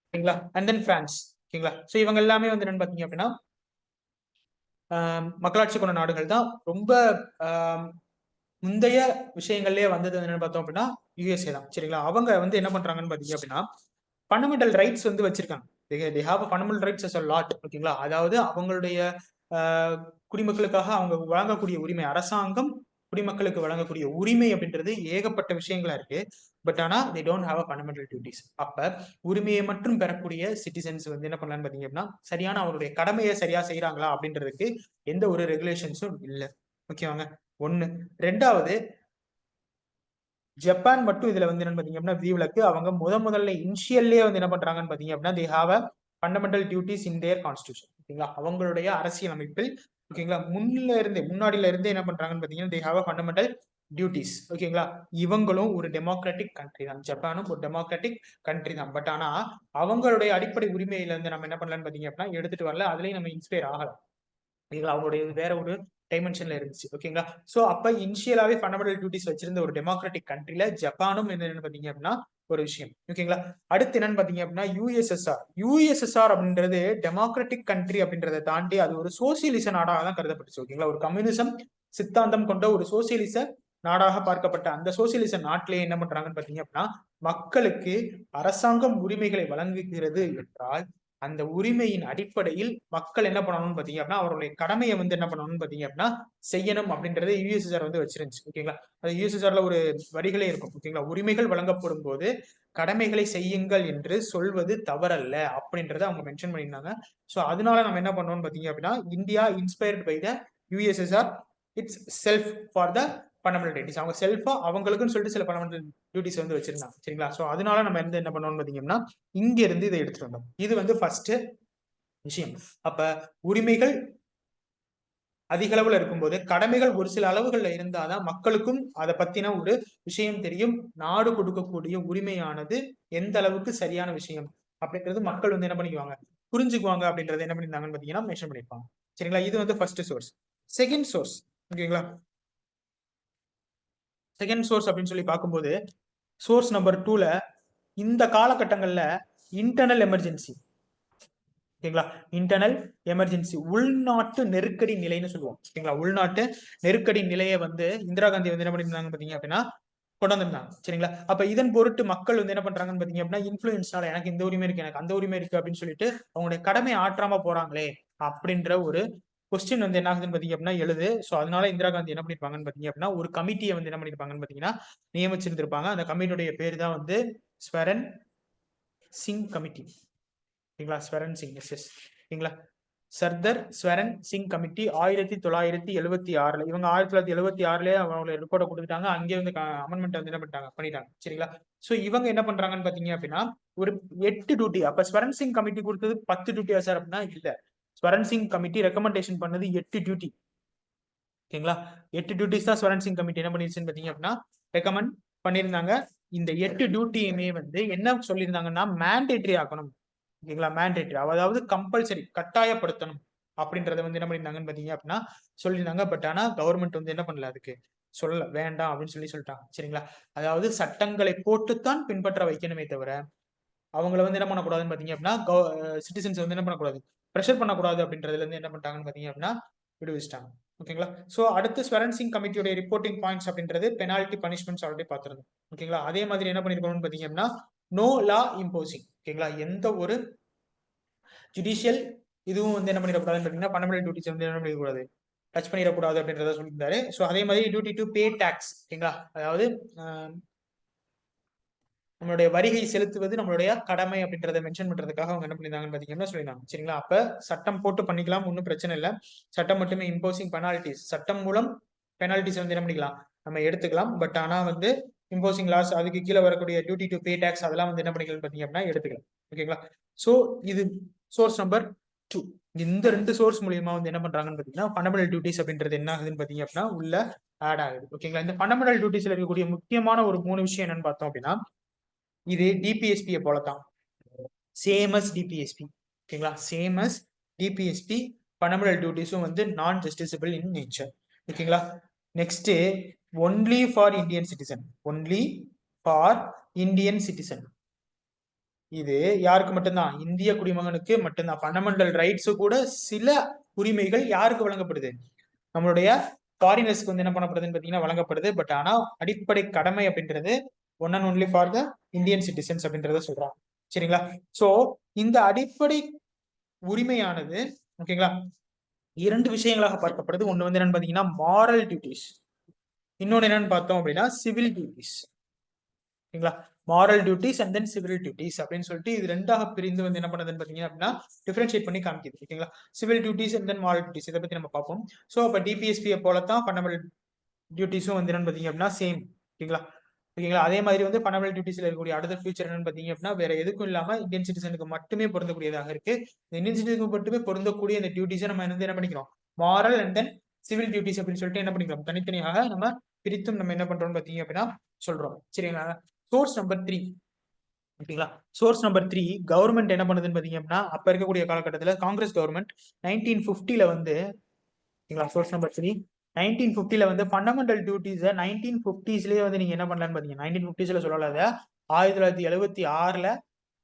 S1: ஓகேங்களா, அண்ட் தென் பிரான்ஸ். ஓகேங்களா, ஸோ இவங்க எல்லாமே வந்து என்னன்னு பாத்தீங்க அப்படின்னா மக்களாட்சி கொண்ட நாடுகள் தான். ரொம்ப முந்தைய விஷயங்கள்லயே வந்தது என்னன்னு பார்த்தோம் அப்படின்னா யூஎஸ்ஏ தான். சரிங்களா, அவங்க வந்து என்ன பண்றாங்கன்னு பாத்தீங்க அப்படின்னா ஃபண்டமெண்டல் ரைட்ஸ் வந்து வச்சிருக்காங்க. they have a fundamental rights as a lot. ஓகேங்களா, அதாவது அவங்களுடைய குடிமக்களுக்காக அவங்க வழங்கக்கூடிய உரிமை, அரசாங்கம் குடிமக்களுக்கு வழங்கக்கூடிய உரிமை அப்படின்றது ஏகப்பட்ட விஷயங்களா இருக்கு. பட் ஆனா they don't have a fundamental duties. அப்ப உரிமையை மட்டும் பெறக்கூடிய சிட்டிசன்ஸ் வந்து என்ன பண்ணலான்னு பாத்தீங்க அப்படின்னா சரியான அவருடைய கடமையை சரியா செய்யறாங்களா அப்படின்றதுக்கு எந்த ஒரு ரெகுலேஷன்ஸும் இல்லை. ஓகேவாங்க, ஒண்ணு. ரெண்டாவது, ஜப்பான் மட்டும் இதுல வந்து என்ன பாத்தீங்க அப்படின்னா விதிவிலக்கு. அவங்க முதல்ல இனிஷியல்லே வந்து என்ன பண்றாங்கன்னு பாத்தீங்க அப்படின்னா they have a fundamental duties in their constitution. ஓகேங்களா, அவங்களுடைய அரசியல் அமைப்பில், ஓகேங்களா, முன்னாடில இருந்தே என்ன பண்றாங்கன்னு பாத்தீங்கன்னா they have a fundamental duties. ஓகேங்களா? இவங்களும் ஒரு டெமோக்ராட்டிக் கண்ட்ரி தான். ஜப்பானும் ஒரு டெமோக்ராட்டிக் கண்ட்ரி தான். பட் ஆனா அவங்களுடைய அடிப்படை உரிமையில இருந்து நம்ம என்ன பண்ணலாம்னு பாத்தீங்க அப்படின்னா எடுத்துட்டு வரல. அதுலயும் நம்ம இன்ஸ்பயர் ஆகல. ஓகேங்களா? அவங்களுடைய வேற ஒரு டைமென்ஷன்ல இருந்துச்சு. ஓகேங்களா? சோ அப்ப இனிஷியலாவே ஃபண்டமெண்டல் டியூட்டிஸ் வச்சிருந்த ஒரு டெமோக்ராட்டிக் கண்ட்ரில ஜப்பானும் என்னன்னு பாத்தீங்க அப்படின்னா ஒரு விஷயம். ஓகேங்களா? அடுத்து என்னன்னு பாத்தீங்க அப்படின்னா யுஎஸ்எஸ்ஆர். யுஎஸ்எஸ்ஆர் அப்படின்றது டெமோக்ராட்டிக் கண்ட்ரி அப்படின்றத தாண்டி அது ஒரு சோசியலிச நாடாக தான் கருதப்பட்டுச்சு. ஓகேங்களா? ஒரு கம்யூனிசம் சித்தாந்தம் கொண்ட ஒரு சோசியலிச நாடாக பார்க்கப்பட்ட அந்த சோசியலிச நாட்டிலே என்ன பண்றாங்கன்னு பாத்தீங்க அப்படின்னா மக்களுக்கு அரசாங்கம் உரிமைகளை வழங்குகிறது என்றால் அந்த உரிமையின் அடிப்படையில் மக்கள் என்ன பண்ணணும்னு பாத்தீங்க அப்படின்னா அவருடைய கடமையை வந்து என்ன பண்ணணும்னு பாத்தீங்க அப்படின்னா செய்யணும் அப்படின்றது யுஎஸ்எஸ்ஆர் வந்து வச்சிருந்துச்சு. ஓகேங்களா? அது யுஎஸ்எஸ்ஆர்ல ஒரு வரிகளே இருக்கும். ஓகேங்களா? உரிமைகள் வழங்கப்படும் போது கடமைகளை செய்யுங்கள் என்று சொல்வது தவறல்ல அப்படின்றத அவங்க மென்ஷன் பண்ணியிருந்தாங்க. சோ அதனால நம்ம என்ன பண்ணோம்னு பாத்தீங்க அப்படின்னா India inspired by the USSR itself for the fundamental duties. அவங்க செல்ஃபா அவங்களுக்குன்னு சொல்லிட்டு சில ஃபண்டமெண்டல் டியூட்டிஸ் வந்து வச்சிருந்தாங்க. சரிங்களா? சோ அதனால நம்ம என்ன பண்ணோம்னு பாத்தீங்கன்னா இங்க இருந்து இதை எடுத்துட்டு வந்தோம். இது வந்து ஃபர்ஸ்ட் விஷயம். அப்ப உரிமைகள் அதிக அளவுல இருக்கும்போது கடமைகள் ஒரு சில அளவுகள்ல இருந்தாதான் மக்களுக்கும் அதை பத்தின ஒரு விஷயம் தெரியும். நாடு கொடுக்கக்கூடிய உரிமையானது எந்த அளவுக்கு சரியான விஷயம் அப்படின்றது மக்கள் வந்து என்ன பண்ணிக்குவாங்க புரிஞ்சுக்குவாங்க அப்படின்றது என்ன பண்ணிருந்தாங்கன்னு பாத்தீங்கன்னா மென்ஷன் பண்ணிருப்பாங்க. சரிங்களா? இது வந்து ஃபர்ஸ்ட் சோர்ஸ். Second source. ஓகேங்களா? செகண்ட் சோர்ஸ் அப்படின்னு சொல்லி பார்க்கும்போது சோர்ஸ் நம்பர் 2ல இந்த காலகட்டங்கள்ல இன்டர்னல் எமர்ஜென்சி. ஓகேங்களா? இன்டர்னல் எமர்ஜென்சி உள்நாட்டு நெருக்கடி நிலைன்னு சொல்லுவோம். ஓகேங்களா? உள்நாட்டு நெருக்கடி நிலையை வந்து இந்திரா காந்தி வந்து என்ன பண்ணிருந்தாங்க பாத்தீங்க அப்படின்னா கொண்டு வந்திருந்தாங்க. சரிங்களா? அப்ப இதன் பொருட்டு மக்கள் வந்து என்ன பண்றாங்கன்னு பாத்தீங்க அப்படின்னா இன்ஃபுளுன்ஸ்னால எனக்கு இந்த உரிமை இருக்கு எனக்கு அந்த உரிமை இருக்கு அப்படின்னு சொல்லிட்டு அவங்களுடைய கடமையை ஆற்றாம போறாங்களே அப்படின்ற ஒரு கொஸ்டின் வந்து என்ன ஆகுதுன்னு பாத்தீங்க அப்படின்னா எழுது. சோ அதனால இந்திரா காந்தி என்ன பண்ணிருப்பாங்கன்னு பாத்தீங்க அப்படின்னா ஒரு கமிட்டியை வந்து என்ன பண்ணிருப்பாங்கன்னு பாத்தீங்கன்னா நியமிச்சிருந்திருப்பாங்க. அந்த கமிட்டியுடைய பேர் தான் வந்து ஸ்வரன் சிங் கமிட்டி. ஓகேங்களா? ஸ்வரன் சிங் ஓகேங்களா? சர்தர் ஸ்வரன் சிங் கமிட்டி 1976 இவங்க 1976 அவங்களோட ரிப்போர்ட்டை கொடுத்துட்டாங்க. அங்கே வந்து அமெண்ட்மெண்ட் வந்து என்ன பண்ணிட்டாங்க. சரிங்களா? சோ இவங்க என்ன பண்றாங்கன்னு பாத்தீங்க அப்படின்னா ஒரு 8 டியூட்டி. அப்ப ஸ்வரன் சிங் கமிட்டி கொடுத்தது 10 டியூட்டியா சார் அப்படின்னா இல்ல. ஸ்வரன் சிங் கமிட்டி ரெக்கமெண்டேஷன் பண்ணது 8 டியூட்டி. ஓகேங்களா? 8 டியூட்டிஸ் தான் ஸ்வரன் சிங் கமிட்டி என்ன பண்ணிருச்சுன்னு பாத்தீங்க அப்படின்னா ரெக்கமெண்ட் பண்ணியிருந்தாங்க. இந்த 8 டியூட்டியுமே வந்து என்ன சொல்லியிருந்தாங்கன்னா மேண்டேட்டரி ஆக்கணும். ஓகேங்களா? மேண்டேட்டரி அதாவது கம்பல்சரி கட்டாயப்படுத்தணும் அப்படின்றத வந்து என்ன பண்ணிருந்தாங்கன்னு பாத்தீங்க அப்படின்னா சொல்லியிருந்தாங்க. பட் ஆனா கவர்மெண்ட் வந்து என்ன பண்ணல அதுக்கு சொல்லல வேண்டாம் அப்படின்னு சொல்லிட்டாங்க. சரிங்களா? அதாவது சட்டங்களை போட்டுத்தான் பின்பற்ற வைக்கணுமே தவிர அவங்கள வந்து என்ன பண்ணக்கூடாதுன்னு பாத்தீங்க அப்படின்னா சிட்டிசன்ஸ் வந்து என்ன பண்ணக்கூடாது ப்ரெஷர் பண்ணக்கூடாது அப்படின்றதுல இருந்து என்ன பண்ணிட்டாங்கன்னு பாத்தீங்க அப்படின்னா விடுவிச்சிட்டாங்க. ஓகேங்களா? சோ அடுத்து ஸ்வரன் சிங் கமிட்டியோட ரிப்போர்ட்டிங் பாயிண்ட்ஸ் அப்படின்றது பெனால்டி பனிஷ்மெண்ட்ஸ் ஆல்ரெடி பார்த்திருந்தோம். ஓகேங்களா? அதே மாதிரி என்ன பண்ணிருக்கணும்னு பாத்தீங்க அப்படின்னா நோ லா இம்போசிங். ஓகேங்களா? எந்த ஒரு ஜுடிஷியல் இதுவும் வந்து என்ன பண்ணிடக்கூடாதுன்னு பாத்தீங்கன்னா ஃபண்டமெண்டல் டியூட்டிஸ் வந்து என்ன பண்ணிடக்கூடாது டச் பண்ணிடக்கூடாது அப்படின்றத சொல்லியிருந்தாரு. ஸோ அதே மாதிரி டியூட்டி டு பே டாக்ஸ். ஓகேங்களா? அதாவது நம்மளுடைய வரிகை செலுத்துவது நம்மளுடைய கடமை அப்படின்றத மென்ஷன் பண்றதுக்காக அவங்க என்ன பண்ணிருந்தாங்கன்னு பாத்தீங்கன்னா சொல்லியிருந்தாங்க. சரிங்களா? அப்ப சட்டம் போட்டு பண்ணிக்கலாம், ஒன்றும் பிரச்சனை இல்லை. சட்டம் மட்டுமே இம்போசிங் பெனால்டிஸ். சட்டம் மூலம் பெனால்டிஸ் வந்து என்ன பண்ணிக்கலாம் நம்ம எடுத்துக்கலாம். பட் ஆனா வந்து இம்போசிங் லாஸ் அதுக்கு கீழே வரக்கூடிய டியூட்டி டு பே டாக்ஸ் அதெல்லாம் வந்து என்ன பண்ணிக்கலாம் பாத்தீங்க அப்படின்னா எடுத்துக்கலாம். ஓகேங்களா? சோ இது சோர்ஸ் நம்பர் 2. இந்த 2 சோர்ஸ் மூலியமா வந்து என்ன பண்றாங்கன்னு பாத்தீங்கன்னா ஃபண்டமெண்டல் டியூட்டிஸ் அப்படின்றது என்ன ஆகுதுன்னு பாத்தீங்க அப்படின்னா உள்ள ஆட் ஆகுது. ஓகேங்களா? இந்த ஃபண்டமெண்டல் டியூட்டிஸ்ல இருக்கக்கூடிய முக்கியமான ஒரு 3 விஷயம் என்னன்னு பார்த்தோம் அப்படின்னா இது டிபிஎஸ்பியை போலத்தான் சேம் அஸ் டிபிஎஸ்பி. ஓகேங்களா? சேம் அஸ் டிபிஎஸ்பி ஃபண்டமெண்டல் டியூட்டிஸும் வந்து நான் ஜஸ்டிசபிள் இன் நேச்சர். ஓகேங்களா? Next only for Indian citizen. Only for Indian citizen. இது யாருக்கு மட்டும்தான் இந்திய குடிமகனுக்கு மட்டும்தான். ஃபண்டமெண்டல் ரைட்ஸ் கூட சில உரிமைகள் யாருக்கு வழங்கப்படுது நம்மளுடைய ஃபாரினர்ஸ்க்கு வந்து என்ன பண்ணப்படுதுன்னு பாத்தீங்கன்னா வழங்கப்படுது. பட் ஆனா அடிப்படை கடமை அப்படின்றது one and only for the Indian citizens அப்படின்றத சொல்றாங்க. சரிங்களா? சோ இந்த அடிப்படை உரிமையானது ஓகேங்களா 2 விஷயங்களாக பார்க்கப்படுது. ஒண்ணு வந்து என்னன்னு பாத்தீங்கன்னா மாரல் டியூட்டிஸ், இன்னொன்னு என்னன்னு பார்த்தோம் அப்படின்னா சிவில் டியூட்டிஸ். ஓகேங்களா? Moral duties and then civil duties அப்படின்னு சொல்லிட்டு இது ரெண்டாக பிரிந்து வந்து என்ன பண்ணுதுன்னு பாத்தீங்க அப்படின்னா டிஃபரன்ஷியேட் பண்ணி காமிக்குது. ஓகேங்களா? Civil duties and then moral duties இதை பத்தி நம்ம பார்ப்போம். சோ அப்ப டிபிஎஸ்பியை போலத்தான் ஃபண்டமெண்டல் டியூட்டிஸும் வந்து என்னன்னு பாத்தீங்க அப்படின்னா சேம். ஓகேங்களா? ஓகேங்களா? அதே மாதிரி வந்து ஃபண்டமெண்டல் டியூட்டிஸ்ல இருக்கக்கூடிய அடுத்த ஃபியூச்சர் என்னன்னு பாத்தீங்க அப்படின்னா வேற எதுக்கும் இல்லாம இந்தியன் சிட்டிசனுக்கு மட்டுமே பொருந்தக்கூடியதாக இருக்கு. இந்த இந்தியன் சிட்டிசனுக்கு மட்டுமே பொருந்தக்கூடிய இந்த டியூட்டிஸை நம்ம வந்து என்ன பண்ணிக்கிறோம் moral and then civil duties அப்படின்னு சொல்லிட்டு என்ன பண்ணிக்கிறோம், தனித்தனியாக நம்ம பிரித்தும் நம்ம என்ன பண்றோம்னு பாத்தீங்க அப்படின்னா சொல்றோம். சரிங்களா? Source number 3. ஓகேங்களா? சோர்ஸ் நம்பர் 3 கவர்மெண்ட் என்ன பண்ணுதுன்னு பாத்தீங்க அப்படின்னா, அப்ப இருக்கக்கூடிய காலகட்டத்தில் காங்கிரஸ் கவர்மெண்ட் 1950 வந்து, சோர்ஸ் நம்பர் 3 1950 வந்து ஃபண்டமெண்டல் டியூட்டிஸை 1950ஸ்லயே வந்து நீங்க என்ன பண்ணலான்னு பாத்தீங்க, 1950ஸ்ல சொல்லலாத 1976ல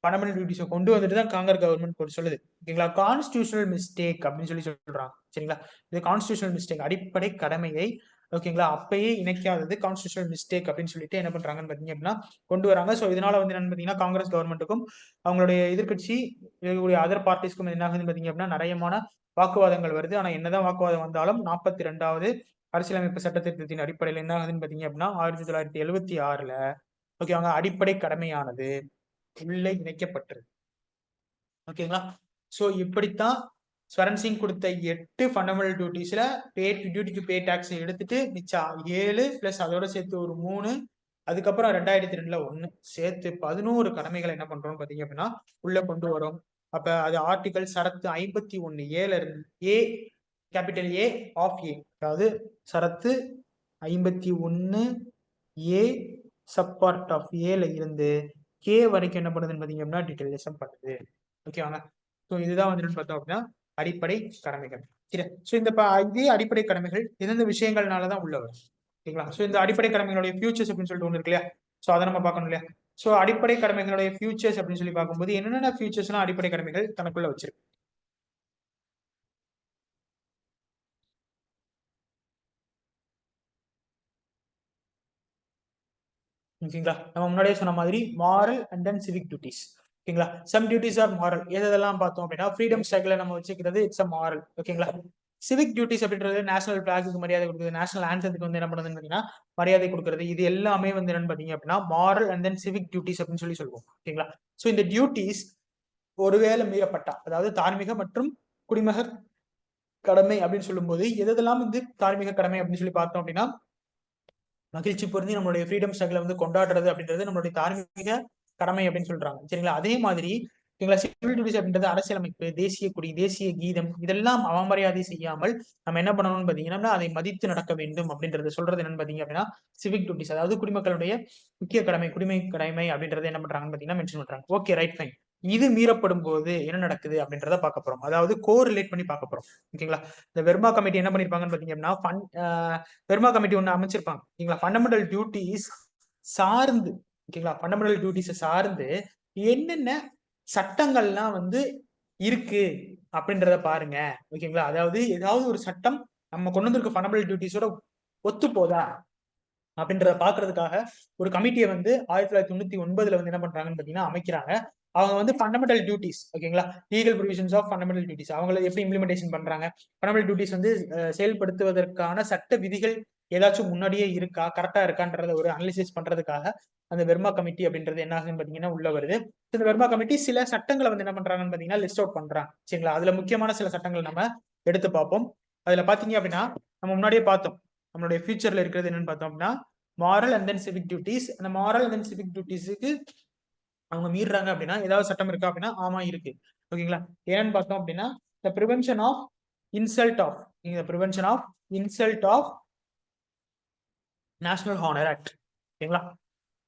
S1: ஃபண்டமெண்டல் டியூட்டிஸை கொண்டு வந்துட்டு தான் காங்கிரஸ் கவர்மெண்ட் சொல்லுது. ஓகேங்களா? கான்ஸ்டியூஷனல் மிஸ்டேக் அப்படின்னு சொல்லி சொல்றாங்க. சரிங்களா? இது கான்ஸ்டியூஷனல் மிஸ்டேக், அடிப்படை கடமையை ஓகேங்களா அப்பயே இணைக்காதது கான்ஸ்டியூஷனல் மிஸ்டேக் அப்படின்னு சொல்லிட்டு என்ன பண்றாங்கன்னு பாத்தீங்க அப்படின்னா கொண்டு வராங்க. ஸோ இதனால வந்து என்னன்னு பாத்தீங்கன்னா காங்கிரஸ் கவர்மெண்ட்டுக்கும் அவங்களுடைய எதிர்கட்சி இருக்கக்கூடிய அதர் பார்ட்டிஸ்க்கும் என்ன ஆகுதுன்னு பாத்தீங்க அப்படின்னா நிறையமான வாக்குவாதங்கள் வருது. ஆனா என்னதான் வாக்குவாதம் வந்தாலும் 42வது அரசியலமைப்பு சட்டத்திட்டத்தின் அடிப்படையில் என்ன ஆகுதுன்னு பாத்தீங்க அப்படின்னா 1976ல ஓகேவாங்க அடிப்படை கடமையானது உள்ளே இணைக்கப்பட்டிருக்கு. ஓகேங்களா? சோ இப்படித்தான் ஸ்வரன் சிங் கொடுத்த 8 ஃபண்டமெண்டல் டியூட்டிஸ்ல டியூட்டி டு பே டாக்ஸ் எடுத்துட்டு மிச்சம் 7 பிளஸ் அதோட சேர்த்து ஒரு 3, அதுக்கப்புறம் 2002ல 1 சேர்த்து 11 கடமைகளை என்ன பண்றோம் பாத்தீங்க அப்படின்னா உள்ள கொண்டு வரும். அப்ப அது ஆர்டிகல் சரத்து 51A இருந்து ஏ கேபிட்டல் ஏ ஆஃப் ஏ, அதாவது சரத்து 51A சப்பார்ட் ஆஃப் ஏல இருந்து கே வரைக்கும் என்ன பண்ணுதுன்னு பாத்தீங்க அப்படின்னா டீடைலேஷன் பண்ணுது. ஓகேவாங்க? ஸோ இதுதான் வந்துட்டு பார்த்தோம் அப்படின்னா அடிப்படை கடமைகள். சரி, ஸோ இந்த இதே அடிப்படை கடமைகள் எந்தெந்த விஷயங்கள்னாலதான் உள்ள வரும். ஓகேங்களா? ஸோ இந்த அடிப்படை கடமைகளுடைய ஃபியூச்சர்ஸ் அப்படின்னு சொல்லிட்டு ஒன்று இருக்கு இல்லையா? ஸோ அதை நம்ம பார்க்கணும் இல்லையா? ஸோ அடிப்படை கடமைகளுடைய ஃபியூச்சர்ஸ் அப்படின்னு சொல்லி பார்க்கும்போது என்னென்ன ஃபியூச்சர்ஸ்லாம் அடிப்படை கடமைகள் தனக்குள்ள வச்சிருக்கு. ஓகேங்களா? நம்ம முன்னாடியே சொன்ன மாதிரி moral and then civic duties. ஓகேங்களா? Some duties are moral. எதெல்லாம் பார்த்தோம் அப்படின்னா ஃப்ரீடம் ஸ்ட்ரைக்ல நம்ம வச்சுக்கிறது இட்ஸ் அ மாரல். ஓகேங்களா? சிவிக் டியூட்டிஸ் அப்படின்றது நேஷனல் பிளாகுக்கு மரியாதை கொடுக்குறது, நேஷனல் ஆந்தத்துக்கு வந்து என்ன பண்ணுறதுன்னு பார்த்தீங்கன்னா மரியாதை கொடுக்குறது. இது எல்லாமே வந்து என்னன்னு பார்த்தீங்க அப்படின்னா moral and then civic duties அப்படின்னு சொல்லி சொல்லுவோம். ஓகேங்களா? ஸோ இந்த டியூட்டிஸ் ஒருவேளை மீறப்பட்டா, அதாவது தார்மீக மற்றும் குடிமக கடமை அப்படின்னு சொல்லும்போது எதெல்லாம் வந்து தார்மீக கடமை அப்படின்னு சொல்லி பார்த்தோம் அப்படின்னா மகிழ்ச்சி பொருந்தி நம்மளுடைய ஃப்ரீடம் ஸ்ட்ரகிளை வந்து கொண்டாடுறது அப்படின்றது நம்மளுடைய தார்மீக கடமை அப்படின்னு சொல்றாங்க. சரிங்களா? அதே மாதிரி சிவில் டியூட்டிஸ் அப்படின்றது அரசியலமைப்பு, தேசிய கொடி, தேசிய கீதம் இதெல்லாம் அவமரியாதை செய்யாமல் நம்ம என்ன பண்ணணும்னு பாத்தீங்கன்னா அதை மதித்து நடக்க வேண்டும் அப்படின்றது சொல்றது என்னன்னு பாத்தீங்க அப்படின்னா சிவிக் டியூட்டிஸ், அதாவது குடிமக்களுடைய முக்கிய கடமை, குடிமை கடமை அப்படின்றத என்ன பண்றாங்கன்னு பாத்தீங்கன்னா மென்ஷன் பண்றாங்க. Okay, right, fine. இது மீறப்படும் போது என்ன நடக்குது அப்படின்றத பார்க்க போறோம். அதாவது கோரிலேட் பண்ணி பார்க்க போறோம். ஓகேங்களா? இந்த வெர்மா கமிட்டி என்ன பண்ணிருப்பாங்கன்னு பாத்தீங்க அப்படின்னா வெர்மா கமிட்டி ஒண்ணு அமைச்சிருப்பாங்க. ஓகேங்களா? ஃபண்டமெண்டல் டியூட்டிஸ் சார்ந்து, ஓகேங்களா, ஃபண்டமெண்டல் டியூட்டிஸை சார்ந்து என்னென்ன சட்டங்கள்லாம் வந்து இருக்கு அப்படின்றத பாருங்க. ஓகேங்களா? அதாவது ஏதாவது ஒரு சட்டம் நம்ம கொண்டு வந்திருக்க ஃபண்டமெண்டல் டியூட்டிஸோட ஒத்து போதா அப்படின்றத பாக்குறதுக்காக ஒரு கமிட்டியை வந்து 1999ல வந்து என்ன பண்றாங்கன்னு பாத்தீங்கன்னா அமைக்கிறாங்க. அவங்க வந்து ஃபண்டமெண்டல் டியூட்டிஸ், ஓகேங்களா, legal provisions of fundamental duties அவங்களை எப்படி இம்ப்ளிமெண்டேஷன் பண்றாங்க, ஃபண்டமெண்டல் டியூட்டிஸ் வந்து செயல்படுத்துவதற்கான சட்ட விதிகள் ஏதாச்சும் முன்னாடியே இருக்கா, கரெக்டா இருக்கான்றத ஒரு அனலிசிஸ் பண்றதுக்காக அந்த வெர்மா கமிட்டி அப்படின்றது என்ன ஆகுதுன்னு பாத்தீங்கன்னா உள்ள வருது. இந்த வெர்மா கமிட்டி சில சட்டங்களை வந்து என்ன பண்றாங்கன்னு பாத்தீங்கன்னா லிஸ்ட் அவுட் பண்றாங்க. சரிங்களா? அதுல முக்கியமான சில சட்டங்கள் நம்ம எடுத்து பார்ப்போம். அதுல பாத்தீங்க அப்படின்னா நம்ம முன்னாடியே பார்த்தோம், நம்மளுடைய ஃபியூச்சர்ல இருக்கிறது என்னன்னு பார்த்தோம் அப்படின்னா moral and then civic duties. அந்த மாரல் அண்ட் தென் சிவிக் டியூட்டிஸுக்கு அவங்க மீறாங்க அப்படின்னா ஏதாவது சட்டம் இருக்கா அப்படின்னா ஆமா இருக்கு. ஓகேங்களா? ஏன்னு பார்த்தோம் அப்படின்னா the prevention of insult of prevention of insult of national honour act. ஓகேங்களா?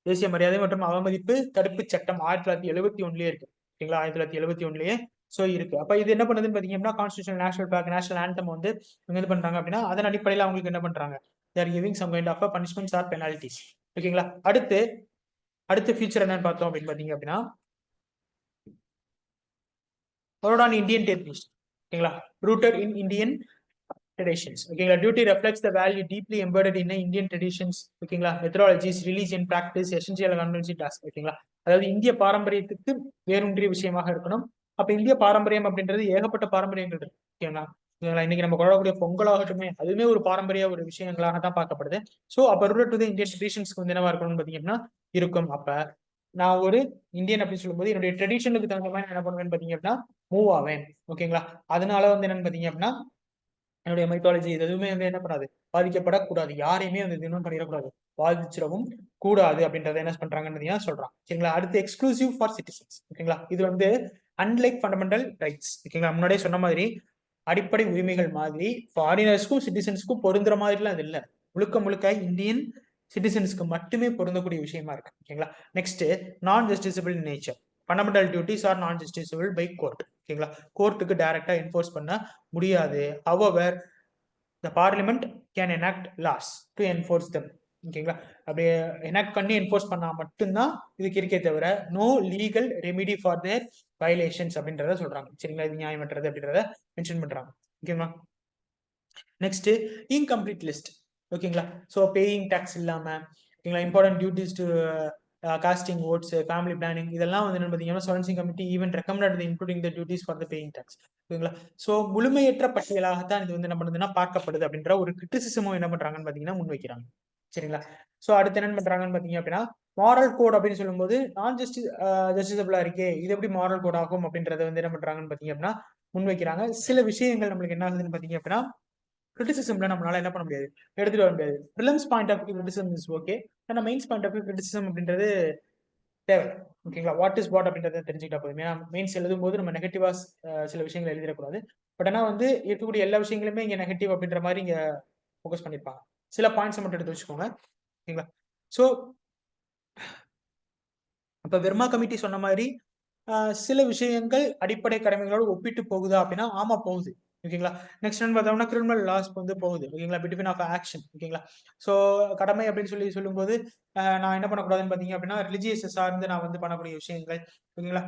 S1: தேசிய மரியாதை மற்றும் அவமதிப்பு தடுப்பு சட்டம் 1971லயே இருக்கு. ஓகேங்களா? 1971லயே சோ இருக்கு. அப்ப இது என்ன பண்ணுதுன்னு பாத்தீங்கன்னா constitution, national flag, national anthem வந்து இவங்க இது பண்றாங்க அப்படின்னா அதன் அடிப்படையில் அவங்களுக்கு என்ன பண்றாங்க, they are giving some kind of a punishments or penalties. ஓகேங்களா? அடுத்த ஃபீச்சர் என்னன்னு பார்த்தோம் அப்படின்னு பாத்தீங்க அப்படின்னா இந்தியன் டெரிட்டரிஸ். ஓகேங்களா? Rooted in Indian traditions. ஓகேங்களா? Duty reflects the value deeply embedded in Indian traditions. ஓகேங்களா? Methodologies, religion, practice, essential convention task. ஓகேங்களா? அதாவது இந்திய பாரம்பரியத்துக்கு வேரூன்றிய விஷயமாக இருக்கணும். அப்ப இந்திய பாரம்பரியம் அப்படின்றது ஏகப்பட்ட பாரம்பரியங்கள் இருக்கு. ஓகேங்களா? இன்னைக்கு நம்ம கொண்டாடக்கூடிய பொங்கலாகட்டுமே அதுவுமே ஒரு பாரம்பரிய ஒரு விஷயங்களாக தான் பார்க்கப்படுது. சோ அப்ப ரூட்டட் டு இந்தியன் ட்ரெடிஷன்ஸ்க்கு வந்து என்னவா இருக்கணும்னு பாத்தீங்கன்னா இருக்கும். அப்ப நான் ஒரு இந்தியன் அப்படின்னு சொல்லும்போது என்னுடைய ட்ரெடிஷனுக்கு தகுந்த மாதிரி என்ன பண்ணுவேன்னு பாத்தீங்க அப்படின்னா மூவ் ஆவேன். ஓகேங்களா? அதனால வந்து என்னன்னு பாத்தீங்க அப்படின்னா என்னுடைய மைத்தாலஜி எதுவுமே வந்து என்ன பண்ணாது, பாதிக்கப்படக்கூடாது. யாரையுமே வந்து தினம் பண்ணிடக்கூடாது, பாதிச்சிடவும் கூடாது அப்படின்றத என்ன பண்றாங்கன்னு சொல்றாங்க. சரிங்களா? அடுத்து எக்ஸ்க்ளூசிவ் ஃபார் சிட்டிசன்ஸ். ஓகேங்களா? இது வந்து அன்லைக் ஃபண்டமெண்டல் ரைட்ஸ். ஓகேங்களா? முன்னாடியே சொன்ன மாதிரி அடிப்படை உரிமைகள் மாதிரி ஃபாரினர்ஸ்க்கும் சிட்டிசன்ஸ்க்கும் பொருந்துற மாதிரிலாம் அது இல்லை. முழுக்க முழுக்க இந்தியன் சிட்டிசன்ஸ்க்கு மட்டுமே பொருந்தக்கூடிய விஷயமா இருக்கு. ஓகேங்களா. நெக்ஸ்ட், நான் justiciable nature. Fundamental duties are நான் ஜஸ்டிசபிள் பை கோர்ட். ஓகேங்களா. கோர்ட்டுக்கு டைரக்டா என்ஃபோர்ஸ் பண்ண முடியாது. However the parliament can enact laws to enforce them. ஓகேங்களா. அப்படியே எனாக்ட் பண்ணி என்ஃபோர்ஸ் பண்ணா மட்டும்தான் இதுக்கு இருக்கே தவிர no legal remedy for their violations அப்படின்றத சொல்றாங்க. சரிங்களா. இது நியாயமற்றது அப்படின்றத மென்ஷன் பண்றாங்க. ஓகேங்களா. Next, incomplete list. ஓகேங்களா. ஸோ பேயிங் டேக்ஸ் இல்லாம, ஓகேங்களா, important duties to costing oats, family planning, இதெல்லாம் வந்து என்ன பார்த்தீங்கன்னா சர்வன்சிங் committee even recommended including the duties for the paying tax. ஓகேங்களா. ஸோ முழுமையற்ற பட்டியலாகத்தான் இது வந்து என்ன பண்ணுதுன்னா பார்க்கப்படுது அப்படின்ற ஒரு கிரிட்டிசிசமும் என்ன பண்றாங்கன்னு பார்த்தீங்கன்னா முன்வைக்கிறாங்க. சரிங்களா. ஸோ அடுத்து என்ன பண்றாங்கன்னு பார்த்தீங்க அப்படின்னா மாரல் கோட் அப்படின்னு சொல்லும்போது நான் ஜஸ்டிசபிளா இருக்கே, இது எப்படி மாரல் கோட் ஆகும் அப்படின்றத வந்து என்ன பண்றாங்கன்னு பார்த்தீங்க அப்படின்னா முன்வைக்கிறாங்க. சில விஷயங்கள் நம்மளுக்கு என்ன ஆகுதுன்னு பார்த்தீங்க அப்படின்னா கிரிட்டிசிசம்ல நம்மளால என்ன பண்ண முடியாது, எடுத்துட்டு வர முடியாது. Prelims point of criticism is okay, ஆனா மெயின்ஸ் பாயிண்ட் ஆஃப் கிரிட்டிசிசம் அப்படின்றது தேவை. ஓகேங்களா. வாட் இஸ் வாட் அப்படின்றத தெரிஞ்சுக்கிட்டா போதும். ஏன்னா மெயின்ஸ் எழுதும் போது நம்ம நெகட்டிவா சில விஷயங்கள் எழுதிடக்கூடாது. பட் ஆனா வந்து இருக்கக்கூடிய எல்லா விஷயங்களுமே இங்க நெகட்டிவ் அப்படின்ற மாதிரி இங்க ஃபோக்கஸ் பண்ணிருப்பாங்க. சில பாயிண்ட்ஸ் மட்டும் எடுத்து வச்சுக்கோங்க. ஓகேங்களா. ஸோ அப்ப வெர்மா கமிட்டி சொன்ன மாதிரி சில விஷயங்கள் அடிப்படை கடமைகளோடு ஒப்பிட்டு போகுதா அப்படின்னா ஆமா போகுது. ஓகேங்களா. நெக்ஸ்ட் என்ன பார்த்தோம்னா கிரிமினல் லாஸ் வந்து போகுது. ஓகேங்களா. Between of action. ஓகேங்களா. ஸோ கடமை அப்படின்னு சொல்லும்போது நான் என்ன பண்ணக்கூடாதுன்னு பார்த்தீங்க அப்படின்னா ரிலிஜியஸ் சார்ந்து நான் வந்து பண்ணக்கூடிய விஷயங்கள். ஓகேங்களா.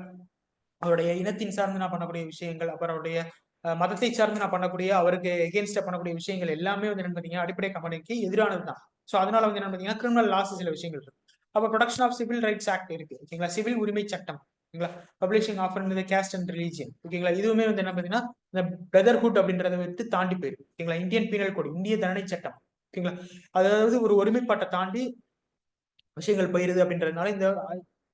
S1: அவருடைய இனத்தின் சார்ந்து நான் பண்ணக்கூடிய விஷயங்கள், அப்புறம் அவருடைய மதத்தை சார்ந்து நான் பண்ணக்கூடிய அவருக்கு எகேன்ஸ்டா பண்ணக்கூடிய விஷயங்கள் எல்லாமே வந்து என்ன பார்த்தீங்கன்னா அடிப்படை கம்பெனிக்கு எதிரானது தான். ஸோ அதனால வந்து என்ன பார்த்தீங்கன்னா கிரிமினல் லாஸ் சில விஷயங்கள் இருக்கு. அப்ப protection of civil rights act இருக்கு. ஓகேங்களா. சிவில் உரிமை சட்டம். ஓகேங்களா. பப்ளிஷிங் ஆஃபர் இந்த கேஸ்ட் அண்ட் ரிலீஜியன். ஓகேங்களா. இதுவுமே வந்து என்ன பார்த்தீங்கன்னா இந்த பிரதர்ஹுட் அப்படின்றத வந்து தாண்டி போயிருக்கு. ஓகேங்களா. இந்தியன் பீனல் கோட், இந்திய தண்டனை சட்டம். ஓகேங்களா. அதாவது ஒரு ஒருமைப்பாட்டை தாண்டி விஷயங்கள் போயிருது அப்படின்றதுனால இந்த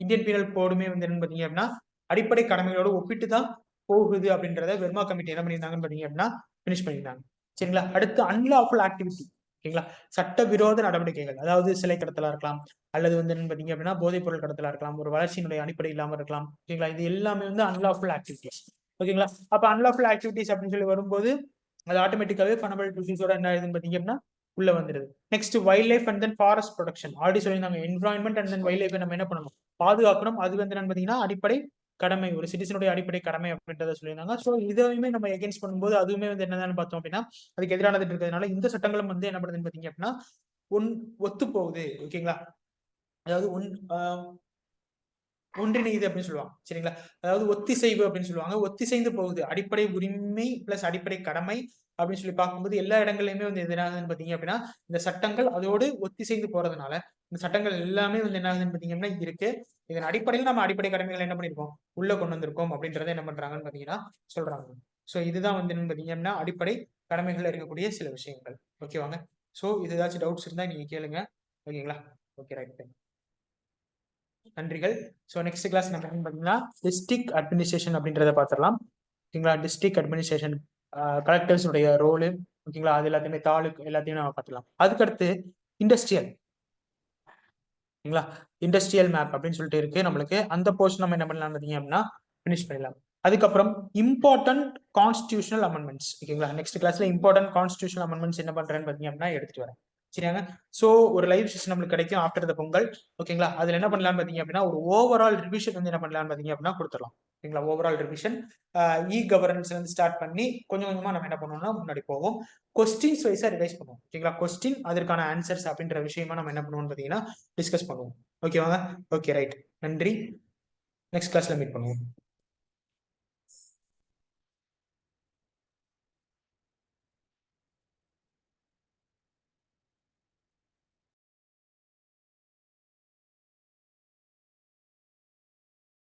S1: இந்தியன் பீனல் கோடுமே வந்து என்ன பார்த்தீங்க அப்படின்னா அடிப்படை கடமைகளோட ஒப்பிட்டு தான் போகுது அப்படின்றத வெர்மா கமிட்டி என்ன பண்ணியிருந்தாங்கன்னு பார்த்தீங்க அப்படின்னா பினிஷ் பண்ணியிருந்தாங்க. சரிங்களா. அடுத்து அன்லாஃபுல் ஆக்டிவிட்டி. ஓகேங்களா. சட்டவிரோத நடவடிக்கைகள், அதாவது சிலை கடத்தலா இருக்கலாம், அல்லது வந்து என்ன பார்த்தீங்க அப்படின்னா போதைப் பொருள் கடத்தலா இருக்கலாம், ஒரு வளர்ச்சியினுடைய அடிப்படை இல்லாமல் இருக்கலாம். ஓகேங்களா. இது எல்லாமே வந்து அன்லாஃபுல் ஆக்டிவிட்டிஸ். ஓகேங்களா. அப்ப அன்லாஃபுல் ஆக்டிவிட்டிஸ் அப்படின்னு சொல்லி வரும்போது அது ஆட்டோமேட்டிக்காவே ஃபண்டமெண்டல் டியூட்டிஸோட என்ன ஆகுதுன்னு பார்த்தீங்க அப்படின்னா உள்ள வந்துருது. Next wildlife and then forest protection. Already சொல்லியிருந்தாங்க environment and then wildlife நம்ம என்ன பண்ணணும், பாதுகாக்கணும். அது வந்து என்ன பார்த்தீங்கன்னா அடிப்படை கடமை, ஒரு சிட்டிசனுடைய அடிப்படை கடமை அப்படின்றத சொல்லியிருந்தாங்க. ஸோ இதையுமே நம்ம எகென்ஸ்ட் பண்ணும்போது அதுவுமே வந்து என்னதான் பார்த்தோம் அப்படின்னா அதுக்கு எதிரானது இருக்கிறதுனால இந்த சட்டங்களும் வந்து என்ன பண்ணுதுன்னு பார்த்தீங்க அப்படின்னா ஒத்து போகுது. ஓகேங்களா. அதாவது ஒன்றிணைது அப்படின்னு சொல்லுவாங்க. சரிங்களா. அதாவது ஒத்திசைவு அப்படின்னு சொல்லுவாங்க. ஒத்திசைந்து போகுது. அடிப்படை உரிமை பிளஸ் அடிப்படை கடமை அப்படின்னு சொல்லி பார்க்கும்போது எல்லா இடங்கள்லயுமே வந்து எதிராகுதுன்னு பாத்தீங்க அப்படின்னா இந்த சட்டங்கள் அதோடு ஒத்திசைந்து போறதுனால இந்த சட்டங்கள் எல்லாமே வந்து என்ன ஆகுதுன்னு பாத்தீங்க அப்படின்னா இருக்கு. இதன் அடிப்படையில் நம்ம அடிப்படை கடமைகள் என்ன பண்ணிருக்கோம், உள்ள கொண்டு வந்திருக்கோம் அப்படின்றத என்ன பண்றாங்கன்னு பாத்தீங்கன்னா சொல்றாங்க. சோ இதுதான் வந்து என்ன பாத்தீங்க அப்படின்னா அடிப்படை கடமைகள் இருக்கக்கூடிய சில விஷயங்கள். ஓகேவாங்க. சோ இது ஏதாச்சும் டவுட்ஸ் இருந்தா நீங்க கேளுங்க. ஓகேங்களா. Okay right. நன்றிகள். ஸோ நெக்ஸ்ட் கிளாஸ் நம்ம என்ன பார்த்தீங்கன்னா டிஸ்ட்ரிக்ட் அட்மினிஸ்ட்ரேஷன் அப்படின்றத பார்த்துடலாம். ஓகேங்களா. டிஸ்ட்ரிக்ட் அட்மினிஸ்ட்ரேஷன் கலெக்டர்ஸ் உடைய ரோலு. ஓகேங்களா. அது எல்லாத்தையுமே தாலுக்கு எல்லாத்தையும் நம்ம பார்த்துக்கலாம். அதுக்கடுத்து இண்டஸ்ட்ரியல். ஓகேங்களா. இண்டஸ்ட்ரியல் மேப் அப்படின்னு சொல்லிட்டு இருக்கு நம்மளுக்கு. அந்த போர்ஷன் நம்ம என்ன பண்ணலாம் பார்த்தீங்க அப்படின்னா ஃபினிஷ் பண்ணிடலாம். அதுக்கப்புறம் இம்பார்ட்டன்ட் கான்ஸ்டியூஷனல் அமெண்ட்மெண்ட்ஸ். ஓகேங்களா. நெக்ஸ்ட் கிளாஸ்ல இம்பார்ட்டன்ட் கான்ஸ்டியூஷனல் அமெண்ட்மெண்ட்ஸ் என்ன பண்றேன்னு பார்த்தீங்க அப்படின்னா எடுத்துட்டு வரேன். சரியாங்க. ஸோ ஒரு லைவ் செஷன் நம்மளுக்கு கிடைக்கும் ஆஃப்டர் த பொங்கல். ஓகேங்களா. அதுல என்ன பண்ணலாம்னு பார்த்தீங்க அப்படின்னா ஒரு ஓவரால் ரிவிஷன் வந்து என்ன பண்ணலாம்னு பார்த்தீங்க அப்படின்னா கொடுத்துடலாம். ஓகேங்களா. ஓவரால் ரிவிஷன் இ கவர்னன்ஸ்ல இருந்து ஸ்டார்ட் பண்ணி கொஞ்சம் கொஞ்சமா நம்ம என்ன பண்ணுவோம்னா முன்னாடி போவோம். கொஸ்டின்ஸ் வைஸா ரிவைஸ் பண்ணுவோம். ஓகேங்களா. கொஸ்டின் அதற்கான ஆன்சர்ஸ் அப்படின்ற விஷயமா நம்ம என்ன பண்ணுவோம்னு பார்த்தீங்கன்னா டிஸ்கஸ் பண்ணுவோம். ஓகேவாங்க. Okay right. நன்றி. நெக்ஸ்ட் கிளாஸ்ல மீட் பண்ணுவோம்.